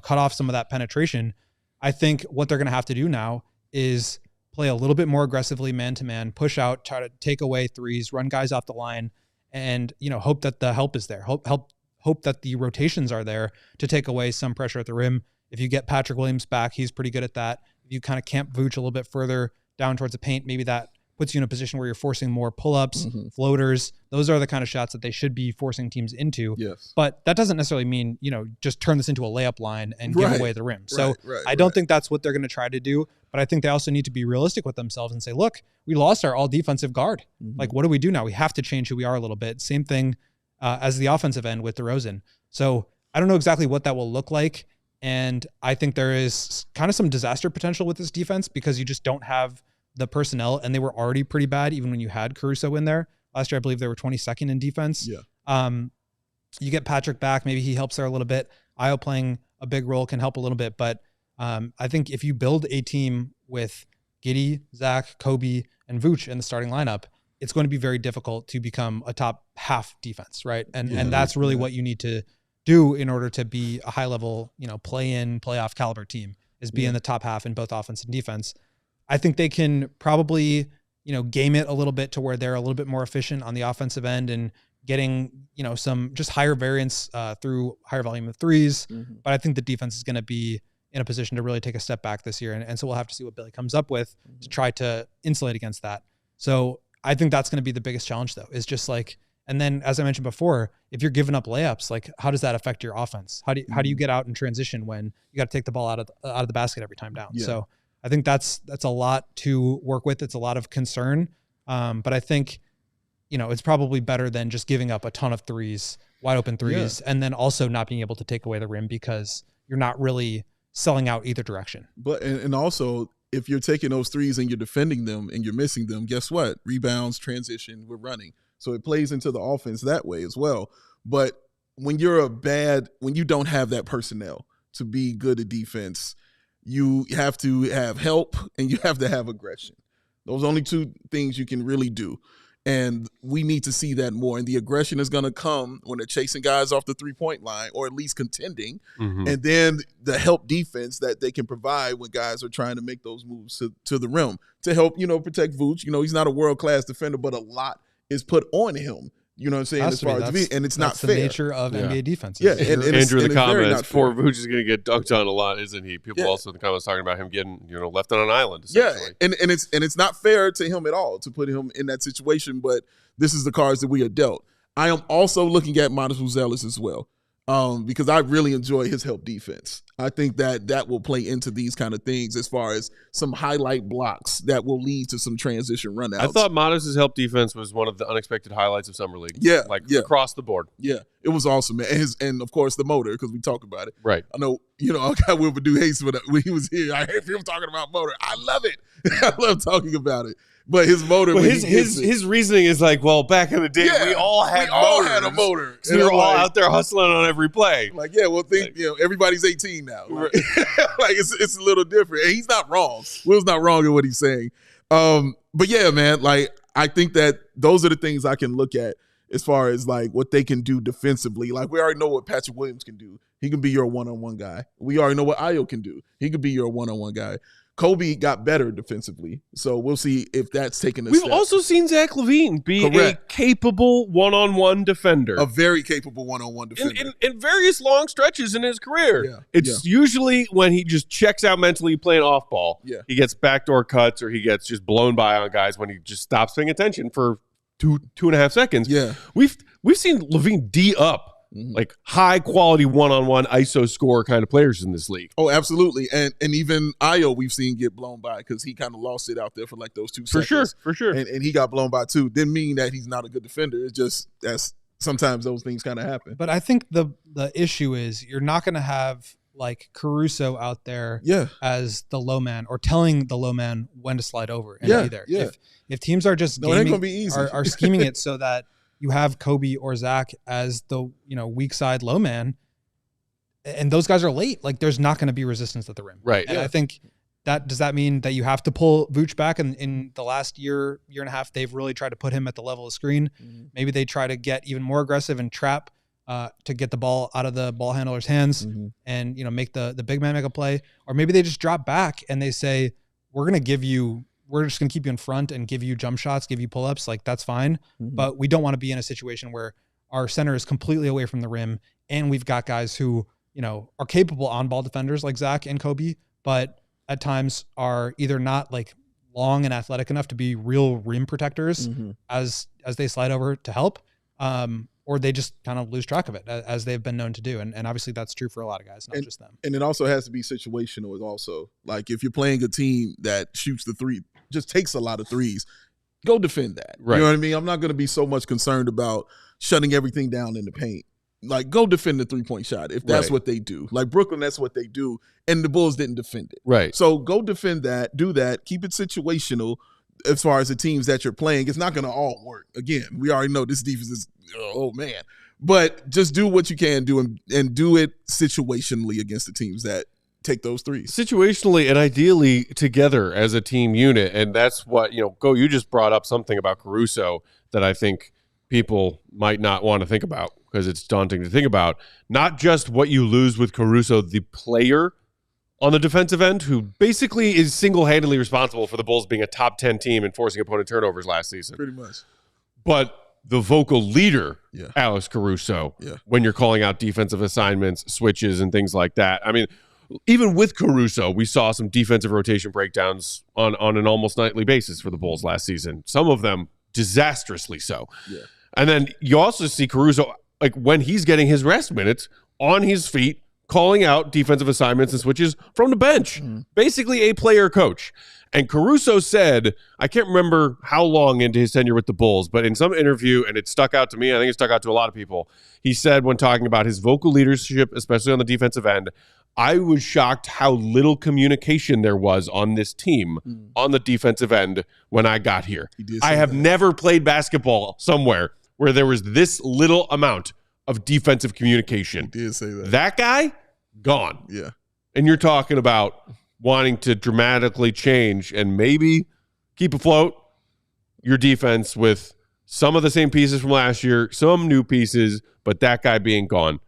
cut off some of that penetration? I think what they're going to have to do now is play a little bit more aggressively man-to-man, push out, try to take away threes, run guys off the line, and, hope that the help is there. Hope that the rotations are there to take away some pressure at the rim. If you get Patrick Williams back, he's pretty good at that. If you kind of camp Vooch a little bit further down towards the paint, maybe that puts you in a position where you're forcing more pull-ups, floaters. Those are the kind of shots that they should be forcing teams into. Yes. But that doesn't necessarily mean, just turn this into a layup line and give away the rim. So I don't think that's what they're going to try to do. But I think they also need to be realistic with themselves and say, look, we lost our all defensive guard. Like, what do we do now? We have to change who we are a little bit. Same thing as the offensive end with DeRozan. So I don't know exactly what that will look like. And I think there is kind of some disaster potential with this defense because you just don't have the personnel, and they were already pretty bad even when you had Caruso in there. Last year, I believe they were 22nd in defense. Yeah. You get Patrick back. Maybe he helps there a little bit. Io playing a big role can help a little bit. But I think if you build a team with Giddey, Zach, Kobe, and Vooch in the starting lineup, it's going to be very difficult to become a top half defense, right? And that's really what you need to do in order to be a high level, play-in, playoff caliber team, is be in the top half in both offense and defense. I think they can probably, game it a little bit to where they're a little bit more efficient on the offensive end and getting, some just higher variance through higher volume of threes. But I think the defense is going to be in a position to really take a step back this year. And so we'll have to see what Billy comes up with to try to insulate against that. So I think that's going to be the biggest challenge, though, is just like, and then as I mentioned before, if you're giving up layups, like how does that affect your offense? How do you get out in transition when you got to take the ball out of the basket every time down? Yeah. So I think that's a lot to work with. It's a lot of concern. But I think, it's probably better than just giving up a ton of threes, wide open threes, and then also not being able to take away the rim because you're not really selling out either direction. But, and also if you're taking those threes and you're defending them and you're missing them, guess what? Rebounds, transition, we're running. So it plays into the offense that way as well. But when you don't have that personnel to be good at defense, you have to have help and you have to have aggression. Those are only two things you can really do. And we need to see that more. And the aggression is going to come when they're chasing guys off the three-point line or at least contending. And then the help defense that they can provide when guys are trying to make those moves to the rim to help, protect Vooch. He's not a world-class defender, but a lot is put on him. You know what I'm saying? As far as and it's not fair. fair. The nature of NBA defenses. Yeah, and Andrew in the comments, poor fair. Vooch is going to get dunked on a lot, isn't he? People also in the comments talking about him getting left on an island. Yeah, and it's not fair to him at all to put him in that situation. But this is the cards that we are dealt. I am also looking at Montes Buzelis as well. Because I really enjoy his help defense. I think that will play into these kind of things as far as some highlight blocks that will lead to some transition runouts. I thought Montes' help defense was one of the unexpected highlights of Summer League. Yeah. Across the board. Yeah. It was awesome, man. And of course, the motor, because we talk about it. Right. I know, I got Wilbur Hayes when he was here. I heard him talking about motor. I love it. I love talking about it. But his motor, his reasoning is like, well, back in the day, we all had a motor. So we were all out there hustling on every play. Everybody's 18 now. It's a little different. And he's not wrong. Will's not wrong in what he's saying. But yeah, man, I think that those are the things I can look at as far as what they can do defensively. We already know what Patrick Williams can do. He can be your one-on-one guy. We already know what Ayo can do. He could be your one-on-one guy. Kobe got better defensively, so we'll see if that's taken a step. We've also seen Zach LaVine be a capable one-on-one defender. A very capable one-on-one defender. In various long stretches in his career. It's usually when he just checks out mentally playing off-ball. Yeah. He gets backdoor cuts or he gets just blown by on guys when he just stops paying attention for two and a half seconds. Yeah. We've seen LaVine D up. High quality one-on-one ISO score kind of players in this league. Oh, absolutely. And even Ayo we've seen get blown by because he kind of lost it out there for those 2 seconds. For sure. And he got blown by too. Didn't mean that he's not a good defender. It's just sometimes those things kind of happen. But I think the issue is you're not going to have Caruso out there as the low man or telling the low man when to slide over and be there. Yeah. If teams are just it ain't gonna be easy. are scheming it so that you have Kobe or Zach as the weak side low man, and those guys are late. There's not going to be resistance at the rim, right? And I think does that mean that you have to pull Vooch back? In the last year and a half, they've really tried to put him at the level of screen. Mm-hmm. Maybe they try to get even more aggressive and trap to get the ball out of the ball handler's hands, and make the big man make a play, or maybe they just drop back and they say we're just going to keep you in front and give you jump shots, give you pull-ups. That's fine. Mm-hmm. But we don't want to be in a situation where our center is completely away from the rim and we've got guys who, are capable on-ball defenders like Zach and Kobe, but at times are either not long and athletic enough to be real rim protectors as they slide over to help, or they just kind of lose track of it as they've been known to do. And obviously that's true for a lot of guys, not just them. And it also has to be situational as also. If you're playing a team that shoots the three, just takes a lot of threes, go defend that. Right. You know what I mean? I'm not going to be so much concerned about shutting everything down in the paint. Go defend the three-point shot if that's what they do. Brooklyn, that's what they do, and the Bulls didn't defend it. Right. So go defend that, do that, keep it situational as far as the teams that you're playing. It's not going to all work. Again, we already know this defense is, oh, man. But just do what you can do and do it situationally against the teams that take those threes. Situationally and ideally together as a team unit. And that's what, you just brought up something about Caruso that I think people might not want to think about because it's daunting to think about. Not just what you lose with Caruso, the player on the defensive end, who basically is single-handedly responsible for the Bulls being a top 10 team and forcing opponent turnovers last season. Pretty much. But the vocal leader, Alex Caruso, when you're calling out defensive assignments, switches, and things like that. I mean, even with Caruso, we saw some defensive rotation breakdowns on an almost nightly basis for the Bulls last season. Some of them disastrously so. Yeah. And then you also see Caruso, when he's getting his rest minutes, on his feet, calling out defensive assignments and switches from the bench. Basically a player coach. And Caruso said, I can't remember how long into his tenure with the Bulls, but in some interview, and it stuck out to me, I think it stuck out to a lot of people, he said when talking about his vocal leadership, especially on the defensive end, I was shocked how little communication there was on this team on the defensive end when I got here. I have never played basketball somewhere where there was this little amount of defensive communication. He did say that. That guy, gone. Yeah. And you're talking about wanting to dramatically change and maybe keep afloat your defense with some of the same pieces from last year, some new pieces, but that guy being gone.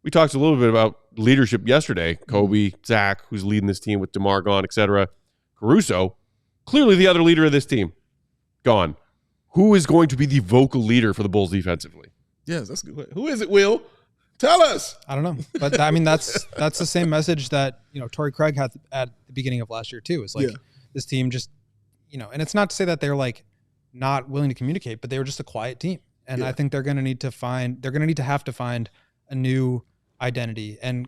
We talked a little bit about leadership yesterday. Kobe, Zach, who's leading this team with DeMar gone, etc. Caruso, clearly the other leader of this team, gone. who is going to be the vocal leader for the Bulls defensively? Yes, that's a good question. Who is it, Will? Tell us. I don't know. But I mean, that's the same message that, Torrey Craig had at the beginning of last year too. It's like this team just, and it's not to say that they're like not willing to communicate, but they were just a quiet team. And I think they're going to need to have to find a new identity. And,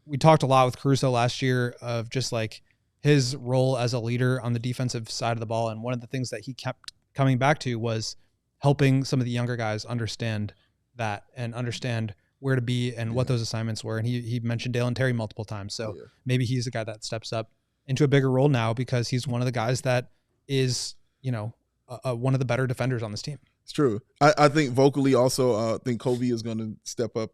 we talked a lot with Caruso last year of just like his role as a leader on the defensive side of the ball. And one of the things that he kept coming back to was helping some of the younger guys understand that and understand where to be and what those assignments were. And he mentioned Dalen Terry multiple times. So maybe he's the guy that steps up into a bigger role now because he's one of the guys that is, one of the better defenders on this team. It's true. I think vocally also, I think Kobe is going to step up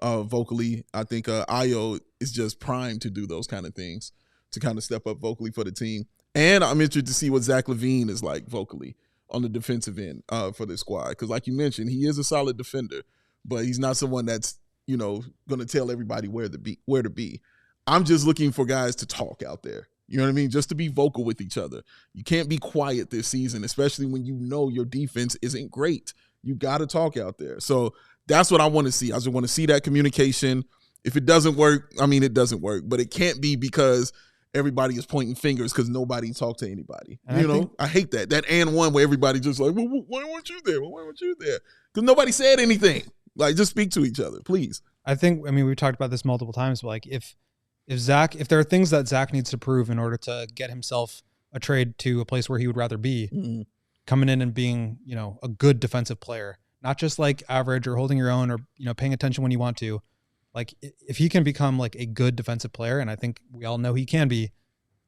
vocally. I think Ayo is just primed to do those kind of things, to kind of step up vocally for the team. And I'm interested to see what Zach LaVine is like vocally on the defensive end for the squad. Because like you mentioned, he is a solid defender, but he's not someone that's, going to tell everybody where to be. I'm just looking for guys to talk out there. You know what I mean? Just to be vocal with each other. You can't be quiet this season, especially when your defense isn't great. You got to talk out there. So that's what I want to see. I just want to see that communication. If it doesn't work, it doesn't work. But it can't be because everybody is pointing fingers because nobody talked to anybody. And I hate that. That and one where everybody just like, well, why weren't you there? Why weren't you there? Because nobody said anything. Like, just speak to each other, please. I think, we've talked about this multiple times, but like if there are things that Zach needs to prove in order to get himself a trade to a place where he would rather be, coming in and being, a good defensive player, not just like average or holding your own or, paying attention when you want to. Like if he can become like a good defensive player, and I think we all know he can be,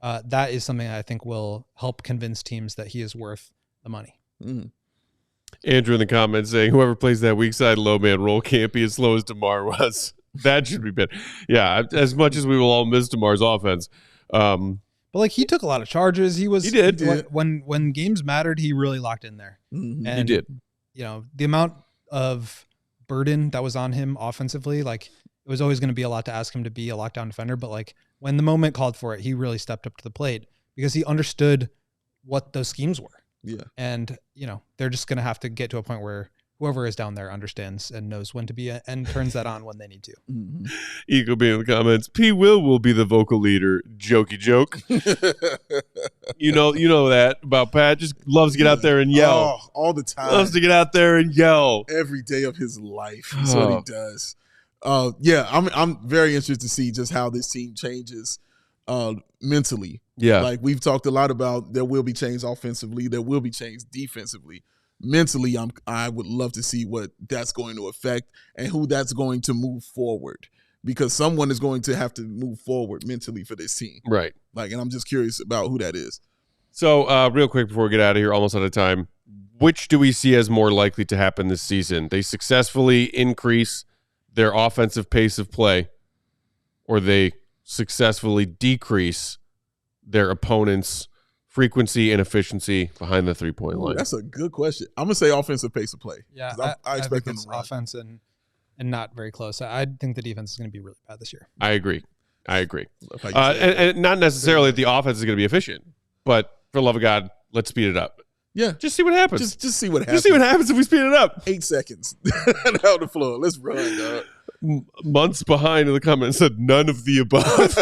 that is something I think will help convince teams that he is worth the money. Andrew in the comments saying whoever plays that weak side low man role can't be as slow as DeMar was. That should be better. Yeah, as much as we will all miss DeMar's offense. But like he took a lot of charges. He did. When games mattered, he really locked in there. And he did. The amount of burden that was on him offensively, like it was always going to be a lot to ask him to be a lockdown defender. But like when the moment called for it, he really stepped up to the plate because he understood what those schemes were. Yeah. And, they're just going to have to get to a point where whoever is down there understands and knows when to be and turns that on when they need to. Eagle being in the comments, P. Will be the vocal leader. Jokey joke. you know that about Pat. Just loves to get out there and yell. Oh, all the time. Loves to get out there and yell. Every day of his life. That's what he does. I'm very interested to see just how this team changes mentally. Yeah. Like we've talked a lot about there will be change offensively. There will be change defensively. Mentally, I would love to see what that's going to affect and who that's going to move forward, because someone is going to have to move forward mentally for this team. Right. Like, and I'm just curious about who that is. So real quick before we get out of here, almost out of time, which do we see as more likely to happen this season? They successfully increase their offensive pace of play, or they successfully decrease their opponent's frequency and efficiency behind the 3-point line? That's a good question. I'm going to say offensive pace of play. Yeah, I expect them it's to run. offense and not very close. I think the defense is going to be really bad this year. I agree. And not necessarily that the offense is going to be efficient, but for the love of God, let's speed it up. Yeah. Just see what happens. Just see what happens. Just see what happens if we speed it up. 8 seconds down the floor. Let's run, dog. Months behind in the comments said none of the above.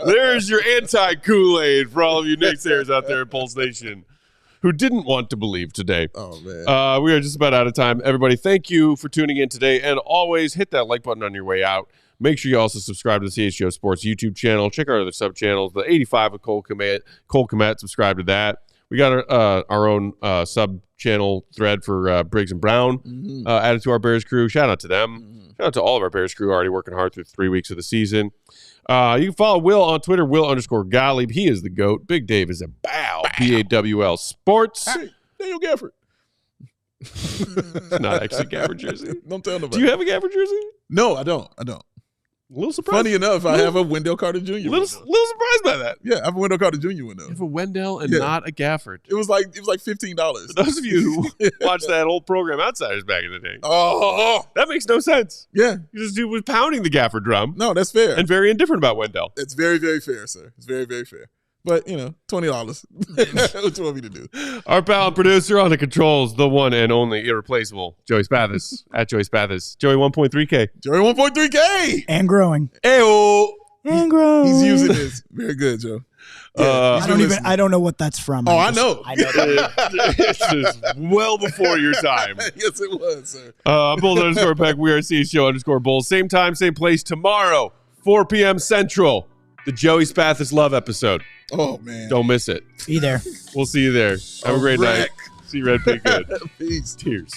There's your anti-Kool-Aid for all of you naysayers out there in Bulls Nation who didn't want to believe today. Oh, man. We are just about out of time. Everybody, thank you for tuning in today. And always hit that like button on your way out. Make sure you also subscribe to the CHGO Sports YouTube channel. Check our other sub-channels. The 85 with Cole Komet, subscribe to that. We got our own sub-channel thread for Briggs and Brown added to our Bears crew. Shout out to them. Shout out to all of our Bears crew already working hard through 3 weeks of the season. You can follow Will on Twitter, Will_Gottlieb. He is the GOAT. Big Dave is a bow. BAWL Sports. Hey, Daniel Gafford. It's not actually a Gafford jersey. Don't tell nobody. Do you have a Gafford jersey? No, I don't. A little surprised. Funny enough, I have a Wendell Carter Jr. Little surprised by that. Yeah, I have a Wendell Carter Jr. one though. You have a Wendell and not a Gafford. It was like $15. For those of you who watched that old program Outsiders back in the day, that makes no sense. Yeah, this dude was pounding the Gafford drum. No, that's fair. And very indifferent about Wendell. It's very, very fair, sir. It's very, very fair. But, $20. What you want me to do? Our pal and producer on the controls, the one and only irreplaceable, Joey Spathis, at Joey Spathis. Joey 1.3K. Joey 1.3K. And growing. Ayo. And growing. He's using this. Very good, Joe. Yeah, I don't know what that's from. I know. I know that. This is well before your time. Yes, it was, sir. Bulls_Peck. We are CHGO_Bulls. Same time, same place tomorrow, 4 p.m. Central. The Joey Spathis Love episode. Oh, man. Don't miss it. Be there. We'll see you there. Have a great night. See you, Red Pig Good. Peace. Cheers.